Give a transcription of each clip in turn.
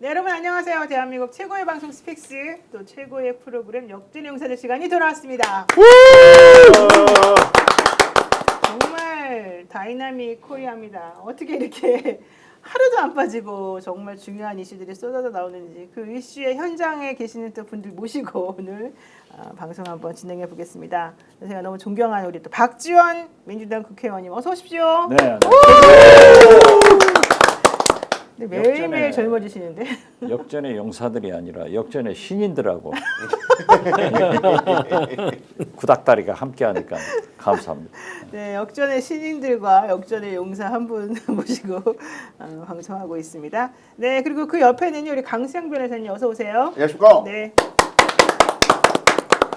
네, 여러분 안녕하세요. 대한민국 최고의 방송 스픽스, 또 최고의 프로그램 역전의 용사들 시간이 돌아왔습니다. 정말 다이나믹 코리아입니다. 어떻게 이렇게 하루도 안 빠지고 정말 중요한 이슈들이 쏟아져 나오는지 그 이슈의 현장에 계시는 또 분들 모시고 오늘 방송 한번 진행해 보겠습니다. 제가 너무 존경하는 우리 또 박지원 민주당 국회의원님 어서 오십시오. 네. 매일매일 젊어지시는데. 역전의 용사들이 아니라 역전의 신인들하고 구닥다리가 함께하니까 감사합니다. 네, 역전의 신인들과 역전의 용사 한 분 모시고 방송하고 있습니다. 네, 그리고 그 옆에는요 우리 강수영 변호사님 어서 오세요. 안녕하십니까? 네.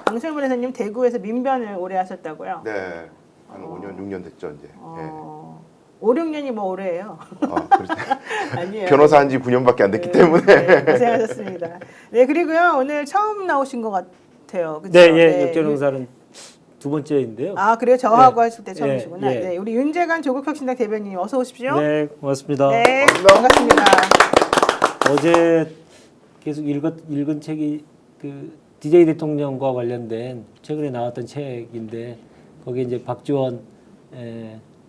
강수영 변호사님 대구에서 민변을 오래 하셨다고요? 네, 한 5년, 6년 됐죠 이제. 5, 6년이 뭐 오래예요? 그렇죠. 아니에요. 변호사 한 지 9년밖에 안 됐기 때문에. 네, 고생하셨습니다. 네, 그리고요 오늘 처음 나오신 것 같아요. 그렇죠? 네, 예, 역전 용사는 두 번째인데요. 아, 그래요? 저하고 네. 하실 때 처음이시구나. 예, 예. 네, 우리 윤재관 조국혁신당 대변인 어서 오십시오. 네, 고맙습니다. 네, 반갑습니다. 어제 계속 읽은 책이 그 DJ 대통령과 관련된 최근에 나왔던 책인데 거기에 이제 박지원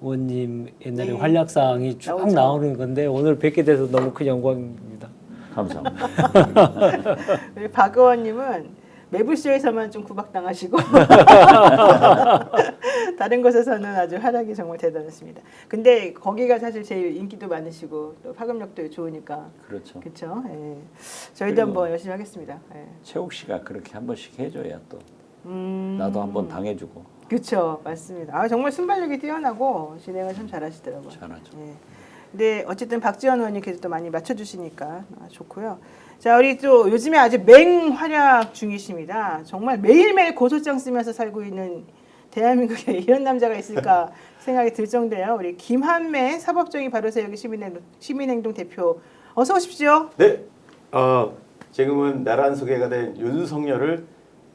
의원님 옛날에 네. 활약상이 쭉 나오죠. 나오는 건데 오늘 뵙게 돼서 너무 큰 영광입니다. 감사합니다. 우리 박 의원님은 매불쇼에서만 좀 구박당하시고 다른 곳에서는 아주 활약이 정말 대단하십니다. 근데 거기가 사실 제일 인기도 많으시고 또 파급력도 좋으니까 그렇죠. 그렇죠. 예. 저희도 그리고 한번 열심히 하겠습니다. 예. 최욱 씨가 그렇게 한 번씩 해줘야 또 나도 한번 당해주고 그렇죠, 맞습니다. 아 정말 순발력이 뛰어나고 진행을 참 잘하시더라고요. 잘하죠. 예. 근데 어쨌든 박지원 의원님께서 또 많이 맞춰주시니까 좋고요. 자, 우리 또 요즘에 아주 맹활약 중이십니다. 정말 매일매일 고소장 쓰면서 살고 있는 대한민국에 이런 남자가 있을까 생각이 들 정도예요. 우리 김한매 사법정의 바로세우기 시민행동 대표 어서 오십시오. 네, 지금은 내란 소개가 된 윤석열을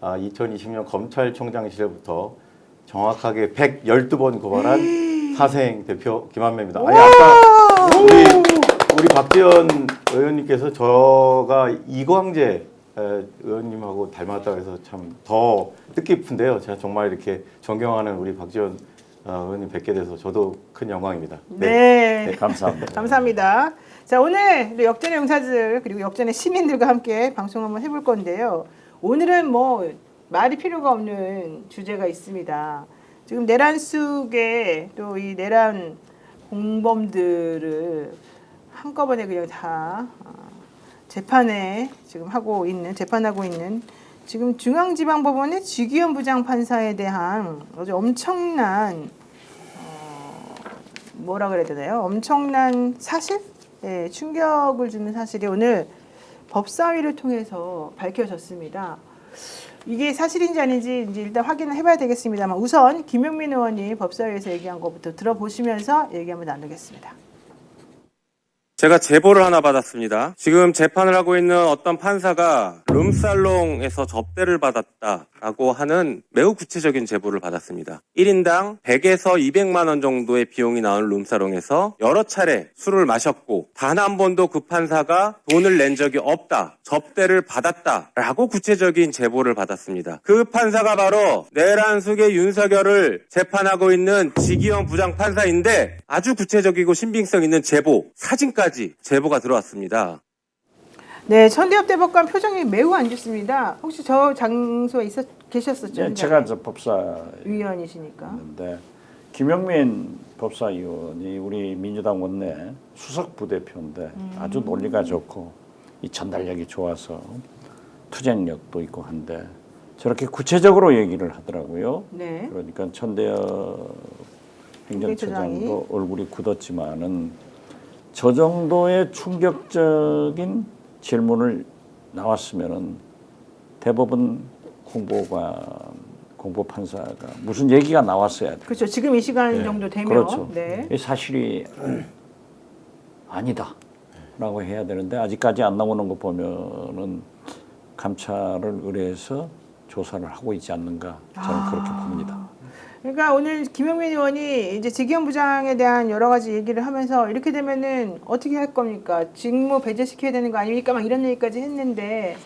2020년 검찰총장실부터 정확하게 112번 고발한 사생 대표 김한매입니다. 아니 아까 우리 박지원 의원님께서 저가 이광재 의원님하고 닮았다고 해서 참 더 뜻깊은데요. 제가 정말 이렇게 존경하는 우리 박지원 의원님 뵙게 돼서 저도 큰 영광입니다. 네. 감사합니다. 감사합니다. 자, 오늘 역전의 용사들 그리고 역전의 시민들과 함께 방송 한번 해볼 건데요. 오늘은 뭐 말이 필요가 없는 주제가 있습니다. 지금 내란 속에 또 이 내란 공범들을 한꺼번에 그냥 다 재판하고 있는 지금 중앙지방법원의 지기현 부장판사에 대한 아주 엄청난 뭐라 그래야 되나요? 엄청난 사실? 네, 충격을 주는 사실이 오늘 법사위를 통해서 밝혀졌습니다. 이게 사실인지 아닌지 이제 일단 확인을 해봐야 되겠습니다만 우선 김용민 의원이 법사위에서 얘기한 것부터 들어보시면서 얘기 한번 나누겠습니다. 제가 제보를 하나 받았습니다. 지금 재판을 하고 있는 어떤 판사가 룸살롱에서 접대를 받았다라고 하는 매우 구체적인 제보를 받았습니다. 1인당 100에서 200만 원 정도의 비용이 나오는 룸살롱에서 여러 차례 술을 마셨고 단 한 번도 그 판사가 돈을 낸 적이 없다. 접대를 받았다라고 구체적인 제보를 받았습니다. 그 판사가 바로 내란 속의 윤석열을 재판하고 있는 지기현 부장판사인데 아주 구체적이고 신빙성 있는 제보, 사진까지 제보가 들어왔습니다. 네, 천대엽 대법관 표정이 매우 안 좋습니다. 혹시 저 장소에 계셨었죠? 네, 제가 저 법사위원이신데 위원이시니까. 김용민 법사위원이 우리 민주당 원내 수석 부대표인데 아주 논리가 좋고 이 전달력이 좋아서 투쟁력도 있고 한데 저렇게 구체적으로 얘기를 하더라고요. 네. 그러니까 천대엽 행정처장도 얼굴이 굳었지만은 저 정도의 충격적인 질문을 나왔으면은 대법원 공보판사가 무슨 얘기가 나왔어야 돼. 그렇죠. 지금 이 시간 네. 정도 되면. 그렇죠. 네. 이 사실이 아니다라고 해야 되는데 아직까지 안 나오는 거 보면은 감찰을 의뢰해서 조사를 하고 있지 않는가 저는 그렇게 봅니다. 그러니까 오늘 김용민 의원이 이제 직위원부장에 대한 여러 가지 얘기를 하면서 이렇게 되면은 어떻게 할 겁니까? 직무 배제시켜야 되는 거 아닙니까? 막 이런 얘기까지 했는데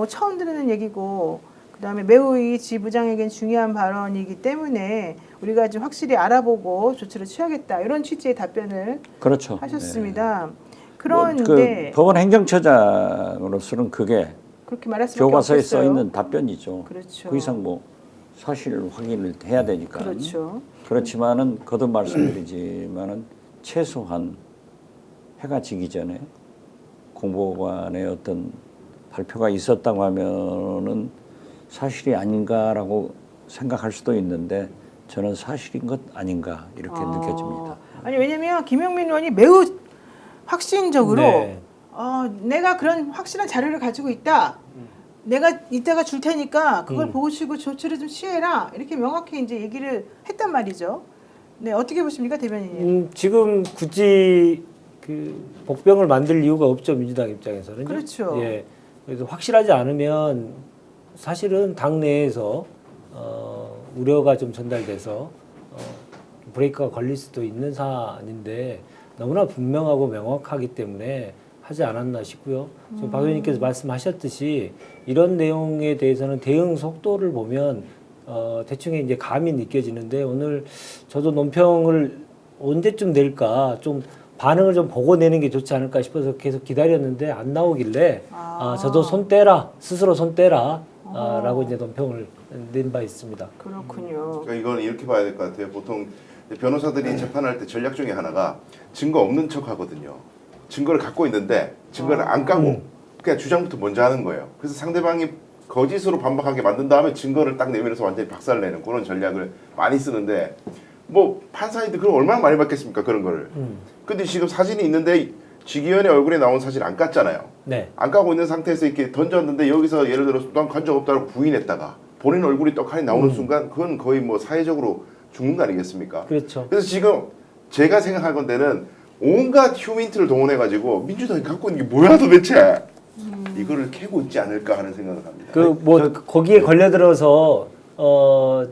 처음 듣는 얘기고 그다음에 매우 이 지부장에겐 중요한 발언이기 때문에 우리가 좀 확실히 알아보고 조치를 취하겠다 이런 취지의 답변을 그렇죠. 하셨습니다. 뭐 그런데 그 법원 행정처장으로서는 그게 그렇게 말할 수밖에 교과서에 없겠어요. 써 있는 답변이죠. 그렇죠. 그 이상 뭐 사실 확인을 해야 되니까. 그렇죠. 그렇지만은 거듭 말씀드리지만은 최소한 해가 지기 전에 공보관의 어떤 발표가 있었다고 하면은 사실이 아닌가라고 생각할 수도 있는데 저는 사실인 것 아닌가 이렇게 느껴집니다. 아니 왜냐면 김용민 의원이 매우 확신적으로 네. 내가 그런 확실한 자료를 가지고 있다. 내가 이따가 줄 테니까 그걸 보시고 조치를 좀 취해라. 이렇게 명확히 이제 얘기를 했단 말이죠. 네, 어떻게 보십니까, 대변인님? 지금 굳이 그 복병을 만들 이유가 없죠, 민주당 입장에서는. 그렇죠. 예. 그래서 확실하지 않으면 사실은 당 내에서 우려가 좀 전달돼서 브레이크가 걸릴 수도 있는 사안인데 너무나 분명하고 명확하기 때문에 하지 않았나 싶고요. 지금 박 의원님께서 말씀하셨듯이 이런 내용에 대해서는 대응 속도를 보면 대충 이제 감이 느껴지는데 오늘 저도 논평을 언제쯤 낼까 좀 반응을 좀 보고 내는 게 좋지 않을까 싶어서 계속 기다렸는데 안 나오길래 저도 손 떼라 스스로 손 떼라 라고 이제 논평을 낸 바 있습니다. 그렇군요. 그러니까 이건 이렇게 봐야 될 것 같아요. 보통 변호사들이 재판할 때 전략 중에 하나가 증거 없는 척 하거든요. 증거를 갖고 있는데 증거를 안 까고 그냥 주장부터 먼저 하는 거예요. 그래서 상대방이 거짓으로 반박하게 만든 다음에 증거를 딱 내밀어서 완전히 박살내는 그런 전략을 많이 쓰는데 뭐 판사인데 그걸 얼마나 많이 받겠습니까 그런 거를. 근데 지금 사진이 있는데 지기현의 얼굴에 나온 사진 안 깠잖아요. 네. 안 까고 있는 상태에서 이렇게 던졌는데 여기서 예를 들어서 난 간 적 없다고 부인했다가 본인 얼굴이 떡하니 나오는 순간 그건 거의 뭐 사회적으로 죽는 거 아니겠습니까? 그렇죠. 그래서 지금 제가 생각할 건데는 온갖 휴민트를 동원해가지고 민주당이 갖고 있는 게 뭐야 도대체 이거를 캐고 있지 않을까 하는 생각을 합니다. 그 뭐 거기에 걸려들어서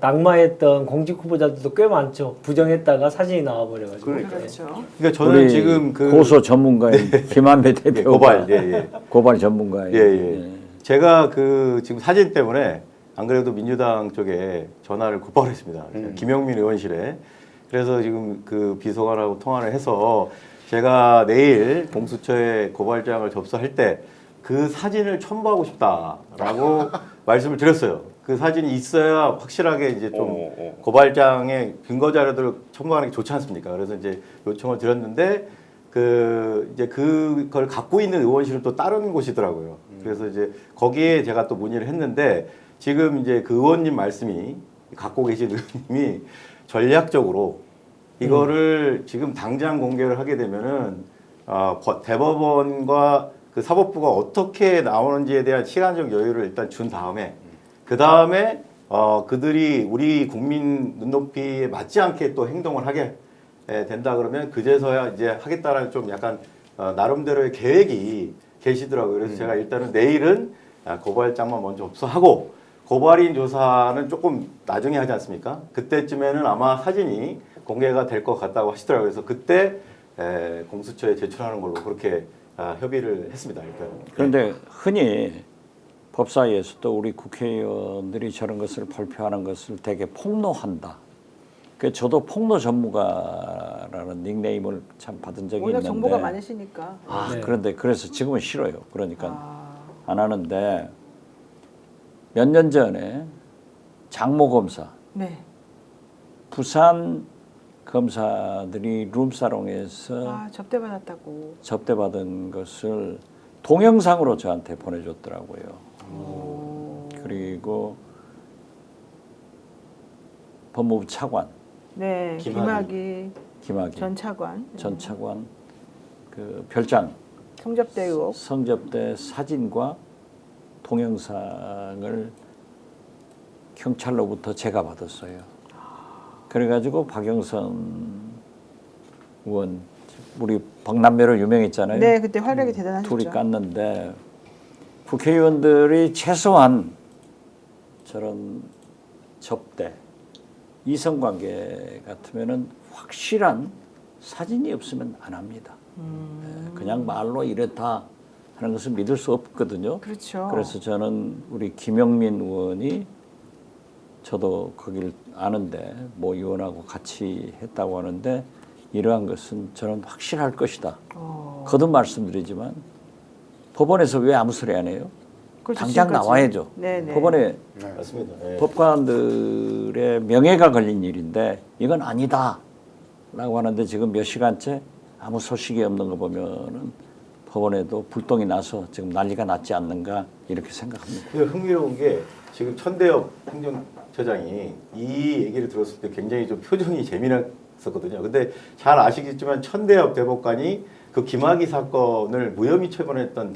낙마했던 공직 후보자들도 꽤 많죠. 부정했다가 사진이 나와버려가지고. 그러니까요. 그렇죠. 그러니까 저는 우리 지금 그 고소 전문가인 김한배 대표가 고발, 예. 고발 전문가인. 예. 제가 그 지금 사진 때문에 안 그래도 민주당 쪽에 전화를 곧바로 했습니다. 김영민 의원실에. 그래서 지금 그 비서관하고 통화를 해서 제가 내일 공수처에 고발장을 접수할 때 그 사진을 첨부하고 싶다라고 말씀을 드렸어요. 그 사진이 있어야 확실하게 이제 좀 고발장의 근거 자료들을 첨부하는 게 좋지 않습니까? 그래서 이제 요청을 드렸는데 이제 그걸 갖고 있는 의원실은 또 다른 곳이더라고요. 그래서 이제 거기에 제가 또 문의를 했는데 지금 이제 그 의원님 말씀이 갖고 계신 의원님이 전략적으로 이거를 지금 당장 공개를 하게 되면은 대법원과 그 사법부가 어떻게 나오는지에 대한 시간적 여유를 일단 준 다음에 그 다음에 그들이 우리 국민 눈높이에 맞지 않게 또 행동을 하게 된다 그러면 그제서야 이제 하겠다라는 좀 약간 나름대로의 계획이 계시더라고요. 그래서 제가 일단은 내일은 고발장만 먼저 접수하고 고발인 조사는 조금 나중에 하지 않습니까? 그때쯤에는 아마 사진이 공개가 될 것 같다고 하시더라고요. 그래서 그때 공수처에 제출하는 걸로 그렇게 협의를 했습니다. 일단. 그런데 흔히 법사위에서도 우리 국회의원들이 저런 것을 발표하는 것을 되게 폭로한다. 그 저도 폭로 전문가라는 닉네임을 참 받은 적이 워낙 있는데. 정보가 많으시니까. 네. 그런데 그래서 지금은 싫어요. 그러니까 안 하는데 몇 년 전에 장모 검사, 네. 부산 검사들이 룸사롱에서 접대받았다고. 접대받은 것을 동영상으로 저한테 보내줬더라고요. 그리고 법무부 차관 네. 김학의. 김학의 전 차관. 전 차관 그 별장 성접대 의혹. 성접대 사진과 동영상을 경찰로부터 제가 받았어요. 그래가지고 박영선 의원 우리 박남매로 유명했잖아요. 네, 그때 활약이 대단하셨죠. 둘이 깠는데 국회의원들이 최소한 저런 접대 이성관계 같으면은 확실한 사진이 없으면 안 합니다. 그냥 말로 이렇다 하는 것을 믿을 수 없거든요. 그렇죠. 그래서 저는 우리 김영민 의원이 저도 거길 아는데 모 의원하고 같이 했다고 하는데 이러한 것은 저는 확실할 것이다. 거듭 말씀드리지만 법원에서 왜 아무 소리 안 해요? 그렇죠, 당장 지금까지. 나와야죠. 네네. 법원에 맞습니다. 예. 법관들의 명예가 걸린 일인데 이건 아니다 라고 하는데 지금 몇 시간째 아무 소식이 없는 거 보면은 법원에도 불똥이 나서 지금 난리가 났지 않는가 이렇게 생각합니다. 근데 흥미로운 게 지금 천대엽 행정처장이 이 얘기를 들었을 때 굉장히 좀 표정이 재미났었거든요. 근데 잘 아시겠지만 천대엽 대법관이 그 김학의 사건을 무혐의 처분했던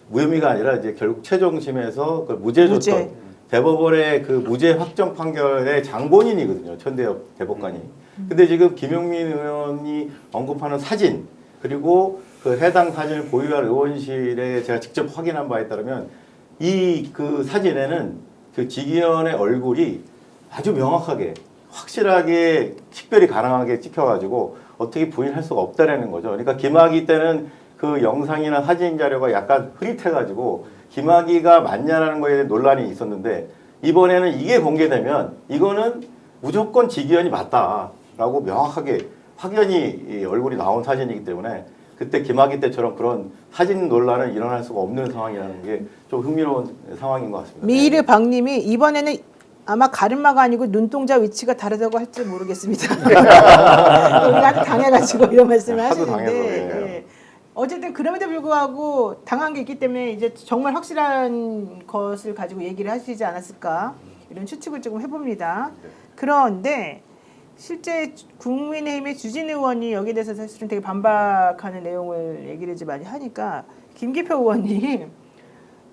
무혐의가 아니라 이제 결국 최종심에서 그 무죄 줬던 무죄. 대법원의 그 무죄 확정 판결의 장본인이거든요. 천대엽 대법관이. 근데 지금 김용민 의원이 언급하는 사진 그리고 그 해당 사진을 보유한 의원실에 제가 직접 확인한 바에 따르면 이 그 사진에는 그 지기현의 얼굴이 아주 명확하게 확실하게 식별이 가능하게 찍혀가지고 어떻게 부인할 수가 없다라는 거죠. 그러니까 김학의 때는 그 영상이나 사진 자료가 약간 흐릿해가지고 김학의가 맞냐라는 거에 대한 논란이 있었는데 이번에는 이게 공개되면 이거는 무조건 지기현이 맞다라고 명확하게 확연히 이 얼굴이 나온 사진이기 때문에 그때 김학의 때처럼 그런 사진 논란은 일어날 수가 없는 상황이라는 게 좀 흥미로운 상황인 것 같습니다. 미르 박님이 이번에는 아마 가르마가 아니고 눈동자 위치가 다르다고 할지 모르겠습니다. 우리가 당해가지고 이런 말씀을 하도 하시는데 당해서, 예. 예. 어쨌든 그럼에도 불구하고 당한 게 있기 때문에 이제 정말 확실한 것을 가지고 얘기를 하시지 않았을까 이런 추측을 조금 해봅니다. 그런데 실제 국민의힘의 주진 의원이 여기에 대해서 사실은 되게 반박하는 내용을 얘기를 이제 많이 하니까 김기표 의원이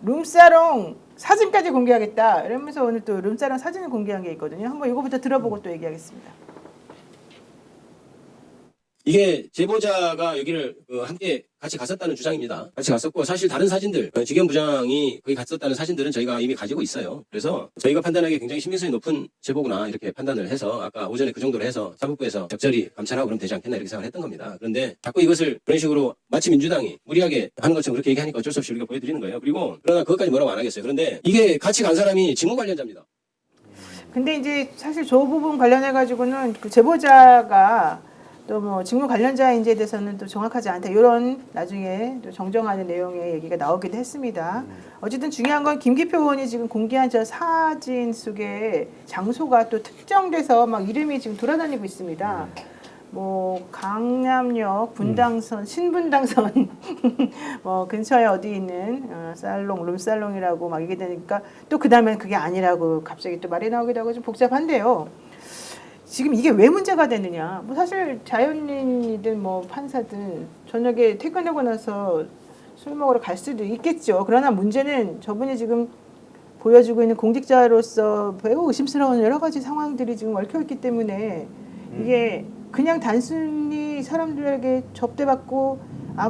룸사롱 사진까지 공개하겠다 이러면서 오늘 또 룸사롱 사진을 공개한 게 있거든요. 한번 이거부터 들어보고 또 얘기하겠습니다. 이게 제보자가 여기를 함께 같이 갔었다는 주장입니다. 같이 갔었고 사실 다른 사진들 지겸 부장이 거기 갔었다는 사진들은 저희가 이미 가지고 있어요. 그래서 저희가 판단하기에 굉장히 신빙성이 높은 제보구나 이렇게 판단을 해서 아까 오전에 그 정도로 해서 사법부에서 적절히 감찰하고 그러면 되지 않겠나 이렇게 생각을 했던 겁니다. 그런데 자꾸 이것을 그런 식으로 마치 민주당이 무리하게 하는 것처럼 그렇게 얘기하니까 어쩔 수 없이 우리가 보여드리는 거예요. 그리고 그러나 그것까지 뭐라고 안 하겠어요. 그런데 이게 같이 간 사람이 직무 관련자입니다. 근데 이제 사실 저 부분 관련해 가지고는 그 제보자가 또 뭐 직무 관련자인지에 대해서는 또 정확하지 않다 이런 나중에 또 정정하는 내용의 얘기가 나오기도 했습니다. 어쨌든 중요한 건 김기표 의원이 지금 공개한 저 사진 속에 장소가 또 특정돼서 막 이름이 지금 돌아다니고 있습니다. 뭐 강남역 분당선 신분당선 뭐 근처에 어디 있는 살롱 룸살롱이라고 막 얘기되니까 또 그 다음엔 그게 아니라고 갑자기 또 말이 나오기도 하고 좀 복잡한데요. 지금 이게 왜 문제가 되느냐? 뭐 사실 자연인이든 뭐 판사든 저녁에 퇴근하고 나서 술 먹으러 갈 수도 있겠죠. 그러나 문제는 저분이 지금 보여주고 있는 공직자로서 매우 의심스러운 여러 가지 상황들이 지금 얽혀있기 때문에 이게 그냥 단순히 사람들에게 접대받고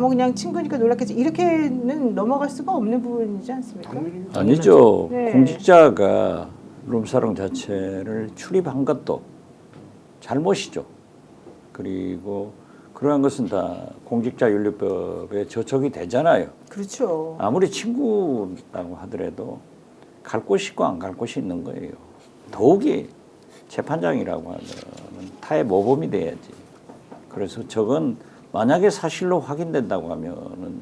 뭐 그냥 친구니까 놀랐겠지 이렇게는 넘어갈 수가 없는 부분이지 않습니까? 아니죠. 네. 공직자가 룸사롱 자체를 출입한 것도 잘못이죠. 그리고 그러한 것은 다 공직자윤리법에 저촉이 되잖아요. 그렇죠. 아무리 친구라고 하더라도 갈 곳이 있고 안 갈 곳이 있는 거예요. 더욱이 재판장이라고 하면 타의 모범이 돼야지. 그래서 저건 만약에 사실로 확인된다고 하면은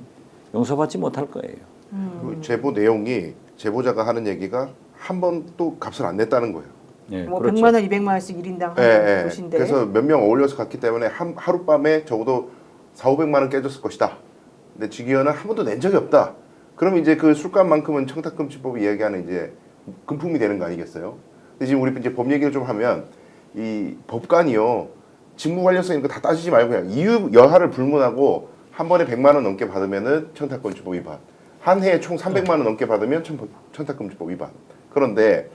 용서받지 못할 거예요. 그 제보 내용이 제보자가 하는 얘기가 한 번도 값을 안 냈다는 거예요. 네, 뭐 그렇죠. 100만 원, 200만 원씩 1인당 예, 하는 예. 곳인데. 그래서 몇 명 어울려서 갔기 때문에 하룻밤에 적어도 400~500만 원 깨졌을 것이다. 근데 지기현은 한 번도 낸 적이 없다. 그럼 이제 그 술값만큼은 청탁금지법이 이야기하는 이제 금품이 되는 거 아니겠어요? 근데 지금 우리 이제 법 얘기를 좀 하면 이 법관이요 직무 관련성 이런 거 다 따지지 말고 그냥 이유 여하를 불문하고 한 번에 100만 원 넘게 받으면은 청탁금지법 위반. 한 해에 총 300만 원 넘게 받으면 청탁금지법 위반. 그런데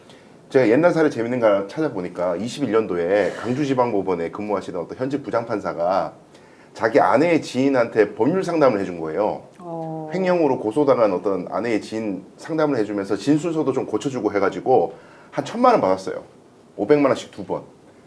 제가 옛날 사례 재밌는 거 찾아보니까 21년도에 강주지방법원에 근무하시던 어떤 현직 부장판사가 자기 아내의 지인한테 법률 상담을 해준 거예요. 횡령으로 고소당한 어떤 아내의 지인 상담을 해주면서 진술서도 좀 고쳐주고 해가지고 한 1,000만 원 받았어요. 500만 원씩 2번.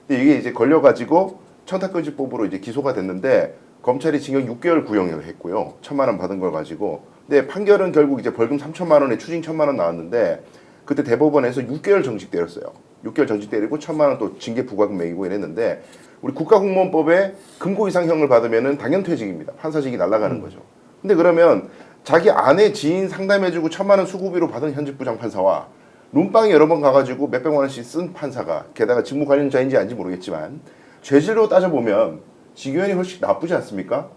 근데 이게 이제 걸려가지고 청탁금지법으로 이제 기소가 됐는데 검찰이 징역 6개월 구형을 했고요. 1,000만 원 받은 걸 가지고. 근데 판결은 결국 이제 벌금 3천만 원에 추징 1,000만 원 나왔는데 그때 대법원에서 6개월 정직 때렸어요. 6개월 정직 때리고 1,000만 원 또 징계 부과금 매기고 이랬는데 우리 국가공무원법에 금고 이상형을 받으면은 당연 퇴직입니다. 판사직이 날아가는 거죠. 근데 그러면 자기 아내 지인 상담해주고 1,000만 원 수고비로 받은 현직 부장판사와 룸빵에 여러 번 가가지고 몇백만 원씩 쓴 판사가 게다가 직무 관련자인지 아닌지 모르겠지만 죄질로 따져보면 지규현이 훨씬 나쁘지 않습니까?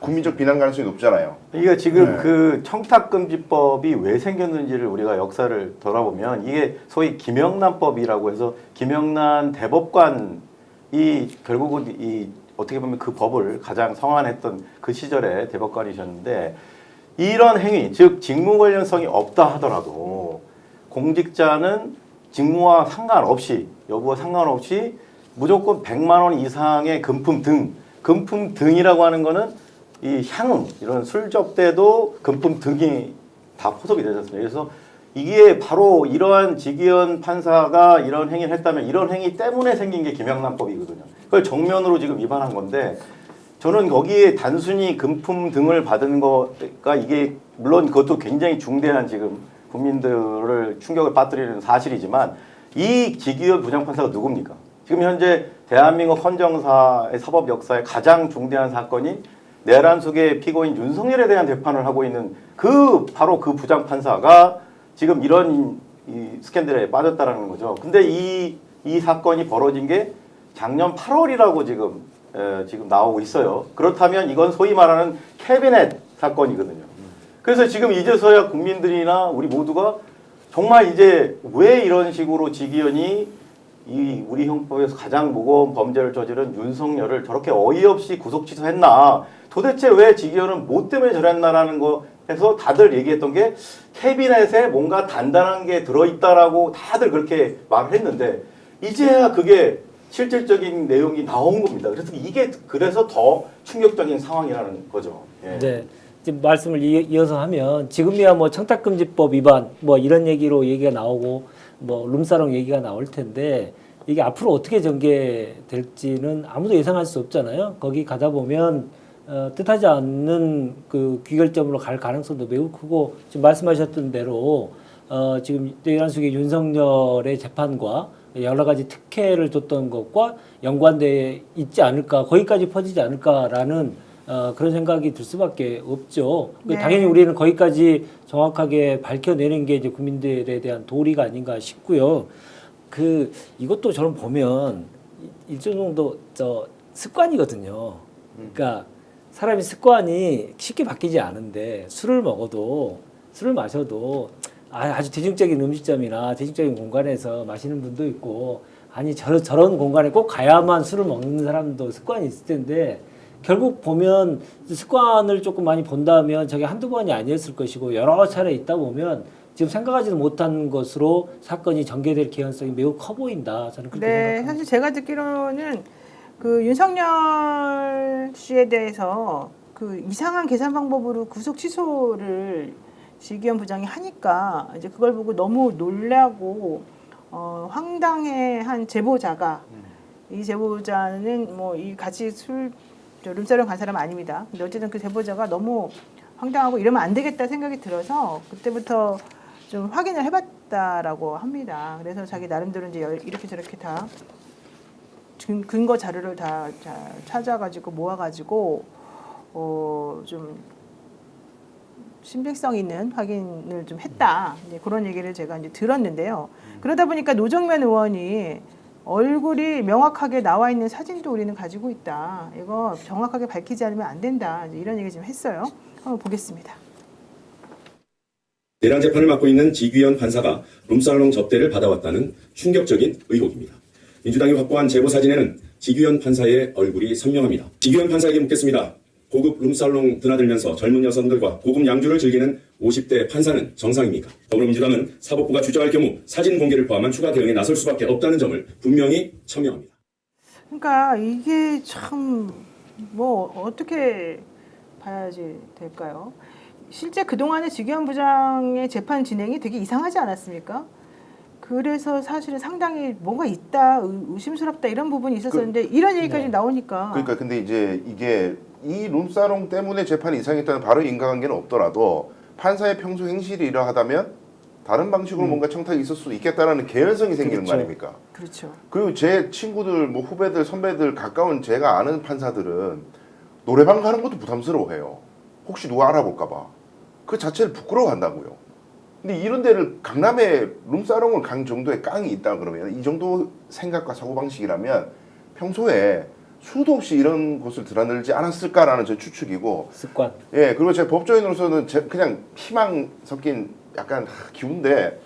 국민적 비난 가능성이 높잖아요. 이게 지금 네. 그 청탁금지법이 왜 생겼는지를 우리가 역사를 돌아보면 이게 소위 김영란법이라고 해서 김영란 대법관이 결국은 이 어떻게 보면 그 법을 가장 성안했던 그 시절에 대법관이셨는데 이런 행위, 즉 직무 관련성이 없다 하더라도 공직자는 직무와 상관없이 여부와 상관없이 무조건 100만 원 이상의 금품 등이라고 하는 거는 이 향응 이런 술 접대도 금품 등이 다 포섭이 되지 않습니까? 그래서 이게 바로 이러한 지기현 판사가 이런 행위를 했다면 이런 행위 때문에 생긴 게 김영란법이거든요. 그걸 정면으로 지금 위반한 건데 저는 거기에 단순히 금품 등을 받은 거가 이게 물론 그것도 굉장히 중대한 지금 국민들을 충격을 빠뜨리는 사실이지만 이 지기현 부장판사가 누굽니까? 지금 현재 대한민국 헌정사의 사법 역사의 가장 중대한 사건이 내란 속의 피고인 윤석열에 대한 재판을 하고 있는 바로 그 부장판사가 지금 이런 이 스캔들에 빠졌다라는 거죠. 근데 이 사건이 벌어진 게 작년 8월이라고 지금 나오고 있어요. 그렇다면 이건 소위 말하는 캐비넷 사건이거든요. 그래서 지금 이제서야 국민들이나 우리 모두가 정말 이제 왜 이런 식으로 지기현이 이 우리 형법에서 가장 무거운 범죄를 저지른 윤석열을 저렇게 어이없이 구속 취소했나? 도대체 왜 지기현은 뭐 때문에 저랬나라는 거에서 다들 얘기했던 게 캐비넷에 뭔가 단단한 게 들어있다라고 다들 그렇게 말을 했는데 이제야 그게 실질적인 내용이 나온 겁니다. 그래서 더 충격적인 상황이라는 거죠. 예. 네. 지금 말씀을 이어서 하면 지금이야 뭐 청탁금지법 위반 뭐 이런 얘기가 나오고 뭐 룸사롱 얘기가 나올 텐데 이게 앞으로 어떻게 전개될지는 아무도 예상할 수 없잖아요. 거기 가다 보면 뜻하지 않는 그 귀결점으로 갈 가능성도 매우 크고 지금 말씀하셨던 대로 지금 내란 속의 윤석열의 재판과 여러 가지 특혜를 줬던 것과 연관돼 있지 않을까, 거기까지 퍼지지 않을까라는 그런 생각이 들 수밖에 없죠. 네. 당연히 우리는 거기까지 정확하게 밝혀내는 게 이제 국민들에 대한 도리가 아닌가 싶고요. 이것도 저는 보면 일정 정도 습관이거든요. 그러니까 사람이 습관이 쉽게 바뀌지 않은데 술을 마셔도 아주 대중적인 음식점이나 대중적인 공간에서 마시는 분도 있고 아니 저런 공간에 꼭 가야만 술을 먹는 사람도 습관이 있을 텐데 결국 보면 습관을 조금 많이 본다면 저게 한두 번이 아니었을 것이고 여러 차례 있다 보면 지금 생각하지도 못한 것으로 사건이 전개될 개연성이 매우 커 보인다. 저는 그렇게 네, 생각합니다. 사실 제가 듣기로는 그 윤석열 씨에 대해서 그 이상한 계산 방법으로 구속 취소를 지기현 부장이 하니까 이제 그걸 보고 너무 놀라고 황당해한 제보자가 이 제보자는 뭐 이 같이 룸사롱 간 사람 아닙니다. 근데 어쨌든 그 제보자가 너무 황당하고 이러면 안 되겠다 생각이 들어서 그때부터 좀 확인을 해봤다라고 합니다. 그래서 자기 나름대로 이제 이렇게 저렇게 다 근거 자료를 다 찾아가지고 모아가지고 좀 신빙성 있는 확인을 좀 했다. 이제 그런 얘기를 제가 이제 들었는데요. 그러다 보니까 노정면 의원이 얼굴이 명확하게 나와 있는 사진도 우리는 가지고 있다. 이거 정확하게 밝히지 않으면 안 된다. 이제 이런 얘기 좀 했어요. 한번 보겠습니다. 내란 재판을 맡고 있는 지규현 판사가 룸살롱 접대를 받아왔다는 충격적인 의혹입니다. 민주당이 확보한 제보 사진에는 지규현 판사의 얼굴이 선명합니다. 지규현 판사에게 묻겠습니다. 고급 룸살롱 드나들면서 젊은 여성들과 고급 양주를 즐기는 50대 판사는 정상입니까? 더불어민주당은 사법부가 주장할 경우 사진 공개를 포함한 추가 대응에 나설 수밖에 없다는 점을 분명히 첨예합니다. 그러니까 이게 참 뭐 어떻게 봐야지 될까요? 실제 그동안의 지기현 부장의 재판 진행이 되게 이상하지 않았습니까? 그래서 사실은 상당히 뭔가 있다, 의심스럽다 이런 부분이 있었었는데 이런 얘기까지 나오니까. 그러니까 근데 이제 이게 이 룸사롱 때문에 재판이 이상했다는 바로 인과관계는 없더라도 판사의 평소 행실이 이러하다면 다른 방식으로 뭔가 청탁이 있을 수도 있겠다라는 개연성이 생기는 거 그렇죠. 아닙니까? 그렇죠. 그리고 제 친구들, 뭐 후배들, 선배들, 가까운 제가 아는 판사들은 노래방 가는 것도 부담스러워해요. 혹시 누가 알아볼까봐. 그 자체를 부끄러워한다고요. 근데 이런 데를 강남에 룸사롱을 간 정도의 깡이 있다 그러면 이 정도 생각과 사고방식이라면 평소에 수도 없이 이런 곳을 드나들지 않았을까라는 제 추측이고 습관. 예, 그리고 제 법조인으로서는 그냥 희망 섞인 약간 기운데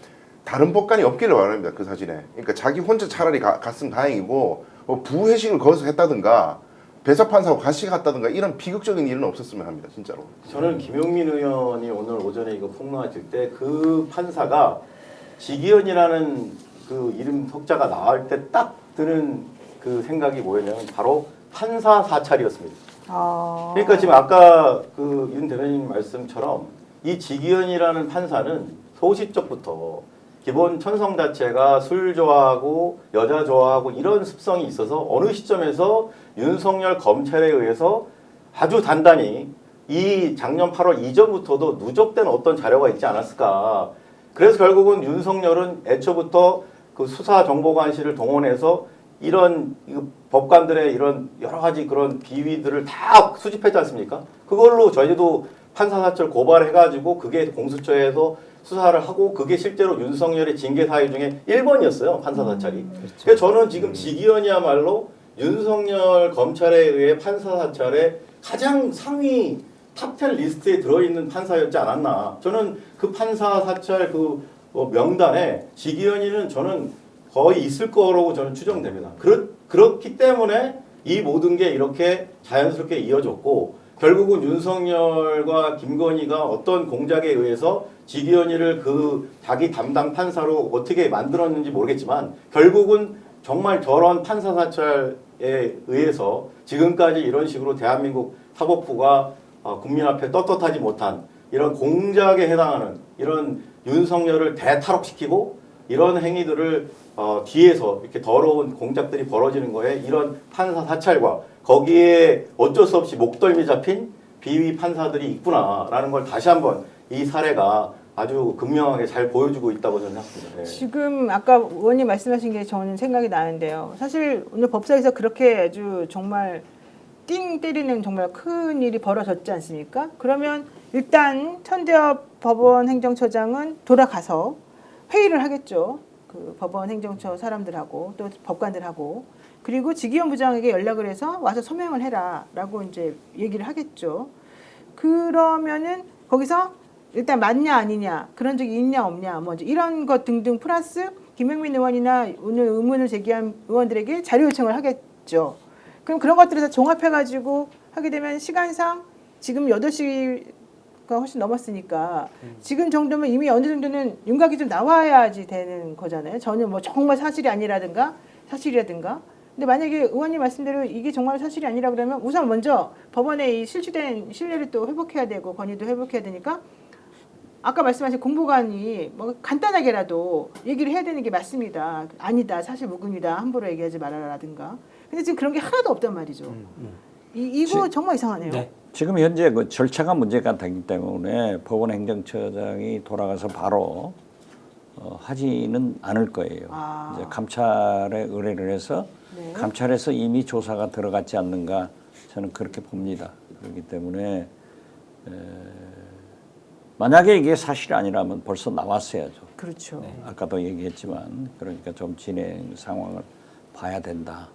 다른 법관이 없기를 바랍니다. 그 사진에. 그러니까 자기 혼자 차라리 갔으면 다행이고 부회식을 거기서 했다든가 배석판사하고 같이 갔다든가 이런 비극적인 일은 없었으면 합니다. 진짜로. 저는 김용민 의원이 오늘 오전에 이거 폭로하실 때 그 판사가 지기현이라는 그 이름 석자가 나올 때 딱 드는 그 생각이 뭐였냐면 바로 판사 사찰이었습니다. 아. 그러니까 지금 아까 그 윤 대변인 말씀처럼 이 지기현이라는 판사는 소시적부터 기본 천성 자체가 술 좋아하고 여자 좋아하고 이런 습성이 있어서 어느 시점에서 윤석열 검찰에 의해서 아주 단단히 이 작년 8월 이전부터도 누적된 어떤 자료가 있지 않았을까. 그래서 결국은 윤석열은 애초부터 그 수사정보관실을 동원해서 이런 법관들의 이런 여러 가지 그런 비위들을 다 수집했지 않습니까? 그걸로 저희도 판사사찰 고발해가지고 그게 공수처에서 수사를 하고 그게 실제로 윤석열의 징계 사유 중에 1번이었어요. 판사사찰이. 그래서 저는 지금 지기현이야말로 윤석열 검찰에 의해 판사사찰에 가장 상위 탑10 리스트에 들어있는 판사였지 않았나. 저는 그 판사사찰 그 명단에 지기현이는 저는 거의 있을 거라고 저는 추정됩니다. 그렇기 때문에 이 모든 게 이렇게 자연스럽게 이어졌고 결국은 윤석열과 김건희가 어떤 공작에 의해서 지기현이를 그 자기 담당 판사로 어떻게 만들었는지 모르겠지만 결국은 정말 저런 판사 사찰에 의해서 지금까지 이런 식으로 대한민국 사법부가 국민 앞에 떳떳하지 못한 이런 공작에 해당하는 이런 윤석열을 대탈옥시키고 이런 행위들을 뒤에서 이렇게 더러운 공작들이 벌어지는 거에 이런 판사 사찰과 거기에 어쩔 수 없이 목덜미 잡힌 비위 판사들이 있구나라는 걸 다시 한번 이 사례가 아주 극명하게 잘 보여주고 있다고 저는 생각합니다. 네. 지금 아까 의원님 말씀하신 게 저는 생각이 나는데요. 사실 오늘 법사에서 그렇게 아주 정말 띵 때리는 정말 큰 일이 벌어졌지 않습니까? 그러면 일단 천대엽 법원 행정처장은 돌아가서 회의를 하겠죠. 그 법원 행정처 사람들하고 또 법관들하고 그리고 지기현 부장에게 연락을 해서 와서 소명을 해라라고 이제 얘기를 하겠죠. 그러면은 거기서 일단 맞냐 아니냐 그런 적이 있냐 없냐 뭐 이런 것 등등 플러스 김용민 의원이나 오늘 의문을 제기한 의원들에게 자료 요청을 하겠죠. 그럼 그런 것들을 다 종합해가지고 하게 되면 시간상 지금 8시가 훨씬 넘었으니까 지금 정도면 이미 어느 정도는 윤곽이 좀 나와야지 되는 거잖아요. 전혀 뭐 정말 사실이 아니라든가 사실이라든가. 근데 만약에 의원님 말씀대로 이게 정말 사실이 아니라 그러면 우선 먼저 법원에 이 실추된 신뢰를 또 회복해야 되고 권위도 회복해야 되니까 아까 말씀하신 공보관이 뭐 간단하게라도 얘기를 해야 되는 게 맞습니다. 아니다, 사실 무근이다, 함부로 얘기하지 말아라든가. 근데 지금 그런 게 하나도 없단 말이죠. 이거 정말 이상하네요. 네. 지금 현재 그 절차가 문제가 되기 때문에 법원 행정처장이 돌아가서 바로 하지는 않을 거예요. 아. 이제 감찰에 의뢰를 해서 네. 감찰에서 이미 조사가 들어갔지 않는가 저는 그렇게 봅니다. 그렇기 때문에 만약에 이게 사실이 아니라면 벌써 나왔어야죠. 그렇죠. 아까도 얘기했지만 그러니까 좀 진행 상황을 봐야 된다.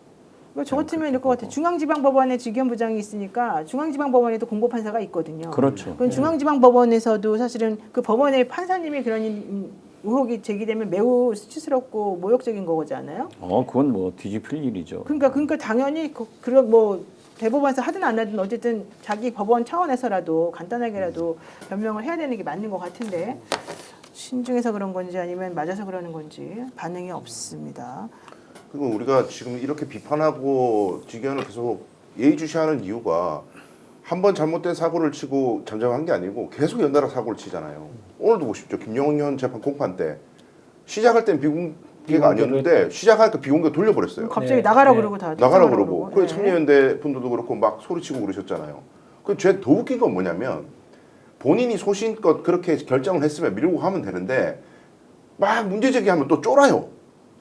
저 같으면 이럴 것 같아요. 중앙지방법원에 지기현 부장이 있으니까 중앙지방법원에도 공보판사가 있거든요. 그렇죠. 그럼 중앙지방법원에서도 사실은 그 법원의 판사님이 그런 의혹이 제기되면 매우 수치스럽고 모욕적인 거잖아요. 그건 뭐 뒤집힐 일이죠. 그러니까 당연히 그런 뭐 대법원에서 하든 안 하든 어쨌든 자기 법원 차원에서라도 간단하게라도 변명을 해야 되는 게 맞는 것 같은데 신중해서 그런 건지 아니면 맞아서 그러는 건지 반응이 없습니다. 그리고 우리가 지금 이렇게 비판하고 지기현을 계속 예의주시하는 이유가 한 번 잘못된 사고를 치고 잠잠한 게 아니고 계속 연달아 사고를 치잖아요. 오늘도 보십시오. 김영현 재판 공판 때 시작할 땐 비공개가 아니었는데 시작하니까 비공개 돌려버렸어요. 갑자기 네. 나가라 네. 그러고 다 나가라 퇴장하라고 그러고. 그러고. 그래 네. 참여연대 분들도 그렇고 막 소리치고 그러셨잖아요. 더 웃긴 건 뭐냐면 본인이 소신껏 그렇게 결정을 했으면 밀고 하면 되는데 막 문제 제기하면 또 쫄아요.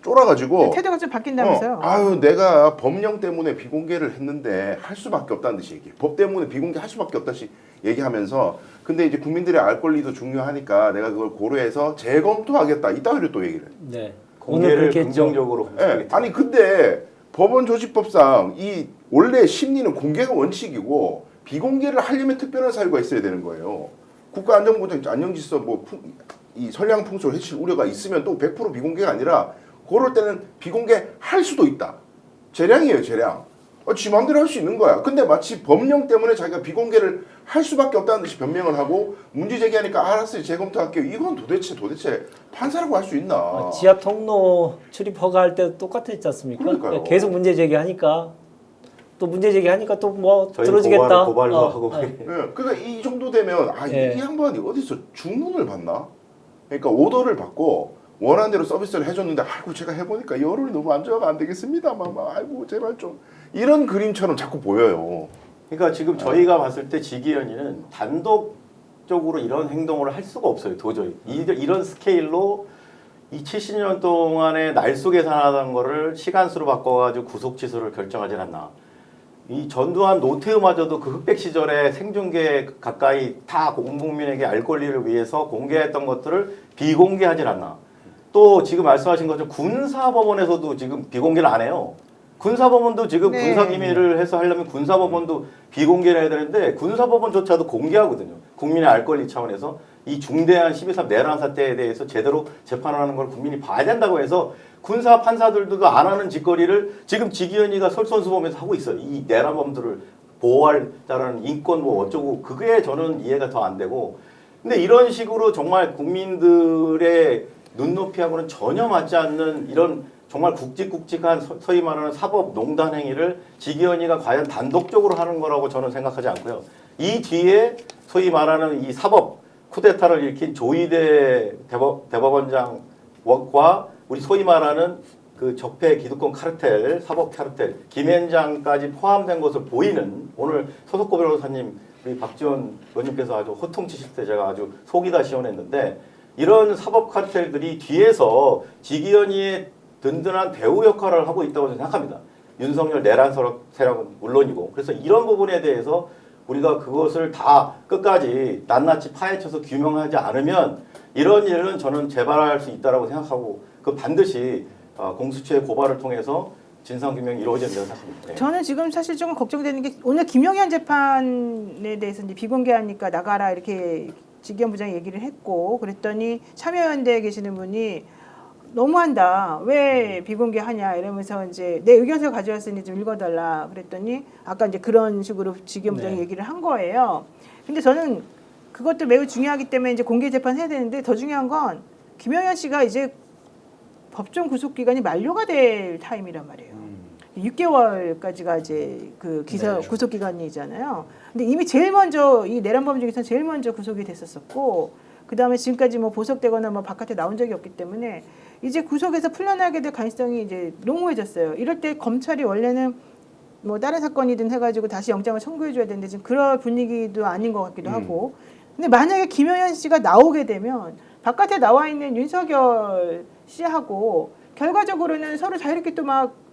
쫄아가지고 태도가 좀 바뀐다면서요? 아유 내가 법령 때문에 비공개를 했는데 할 수밖에 없다는 듯이 얘기해. 법 때문에 비공개 할 수밖에 없다시 얘기하면서 근데 이제 국민들의 알 권리도 중요하니까 내가 그걸 고려해서 재검토하겠다 이따위로 또 얘기를 해. 네. 공개를 그렇게 했죠. 긍정적으로 예, 아니 근데 법원 조직법상 이 원래 심리는 공개가 원칙이고 비공개를 하려면 특별한 사유가 있어야 되는 거예요. 국가안전보장 안녕질서 이 선량풍소를 해칠 우려가 있으면 또 100% 비공개가 아니라 그럴 때는 비공개 할 수도 있다. 재량이에요, 재량. 지 마음대로 할 수 있는 거야. 근데 마치 법령 때문에 자기가 비공개를 할 수밖에 없다는 듯이 변명을 하고 문제 제기하니까 알았어요, 재검토할게요. 이건 도대체 판사라고 할 수 있나? 지하 통로 출입 허가할 때 똑같았지 않습니까? 그러니까요. 계속 문제 제기하니까 또 문제 제기하니까 또 뭐 저희 들어주겠다. 고발도 하고 예, 그러니까 이 정도 되면 예. 이 양반이 어디서 주문을 받나? 그러니까 오더를 받고 원하는 대로 서비스를 해줬는데 아이고 제가 해보니까 여론이 너무 안 좋아가 안 되겠습니다. 막 아이고 제발 좀 이런 그림처럼 자꾸 보여요. 그러니까 지금 저희가 봤을 때 지기현이는 단독적으로 이런 행동을 할 수가 없어요. 도저히. 이런 스케일로 이 70년 동안의 날수 계산하던 거를 시간수로 바꿔가지고 구속 취소를 결정하지 않나. 이 전두환 노태우마저도 그 흑백 시절에 생중계 가까이 다 국민에게 알 권리를 위해서 공개했던 것들을 비공개하지 않나. 또 지금 말씀하신 것처럼 군사법원에서도 지금 비공개를 안 해요. 군사법원도 지금 네. 군사기밀을 해서 하려면 군사법원도 비공개를 해야 되는데 군사법원조차도 공개하거든요. 국민의 알 권리 차원에서 이 중대한 12.3 내란 사태에 대해서 제대로 재판하는 걸 국민이 봐야 된다고 해서 군사 판사들도 안 하는 짓거리를 지금 지기현이가 솔선수범해서 하고 있어요. 이 내란범들을 보호하자라는 인권 뭐 어쩌고 그게 저는 이해가 더 안 되고 근데 이런 식으로 정말 국민들의 눈높이하고는 전혀 맞지 않는 이런 정말 굵직굵직한 소위 말하는 사법 농단 행위를 지기현이가 과연 단독적으로 하는 거라고 저는 생각하지 않고요. 이 뒤에 소위 말하는 이 사법 쿠데타를 일으킨 조이대 대법원장과 우리 소위 말하는 그 적폐 기득권 카르텔, 사법 카르텔, 김앤장까지 포함된 것을 보이는 오늘 소속고 변호사님 우리 박지원 의원님께서 아주 호통치실 때 제가 아주 속이 다 시원했는데 이런 사법 카르텔들이 뒤에서 지기현이의 든든한 배후 역할을 하고 있다고 저는 생각합니다. 윤석열 내란 세력은 물론이고 그래서 이런 부분에 대해서 우리가 그것을 다 끝까지 낱낱이 파헤쳐서 규명하지 않으면 이런 일은 저는 재발할 수 있다고 생각하고 그 반드시 공수처의 고발을 통해서 진상규명이 이루어져야 된다고 생각합니다. 네. 저는 지금 사실 조금 걱정되는 게 오늘 김용현 재판에 대해서 이제 비공개하니까 나가라 이렇게 지기현 부장이 얘기를 했고 그랬더니 참여연대에 계시는 분이 너무한다. 왜 비공개하냐 이러면서 이제 내 의견서 가져왔으니 좀 읽어달라 그랬더니 아까 이제 그런 식으로 지기현 부장이 네. 얘기를 한 거예요. 근데 저는 그것도 매우 중요하기 때문에 이제 공개 재판 해야 되는데 더 중요한 건 김용현 씨가 이제 법정 구속 기간이 만료가 될 타임이란 말이에요. 6개월까지가 이제 그 기소 네. 구속 기간이잖아요. 근데 이미 제일 먼저 이 내란범 중에서 제일 먼저 구속이 됐었고 그 다음에 지금까지 뭐 보석되거나 뭐 바깥에 나온 적이 없기 때문에 이제 구속에서 풀려나게 될 가능성이 이제 농후해졌어요. 이럴 때 검찰이 원래는 뭐 다른 사건이든 해가지고 다시 영장을 청구해줘야 되는데 지금 그럴 분위기도 아닌 것 같기도 하고. 근데 만약에 김용현 씨가 나오게 되면 바깥에 나와 있는 윤석열 씨하고 결과적으로는 서로 자유롭게 또 막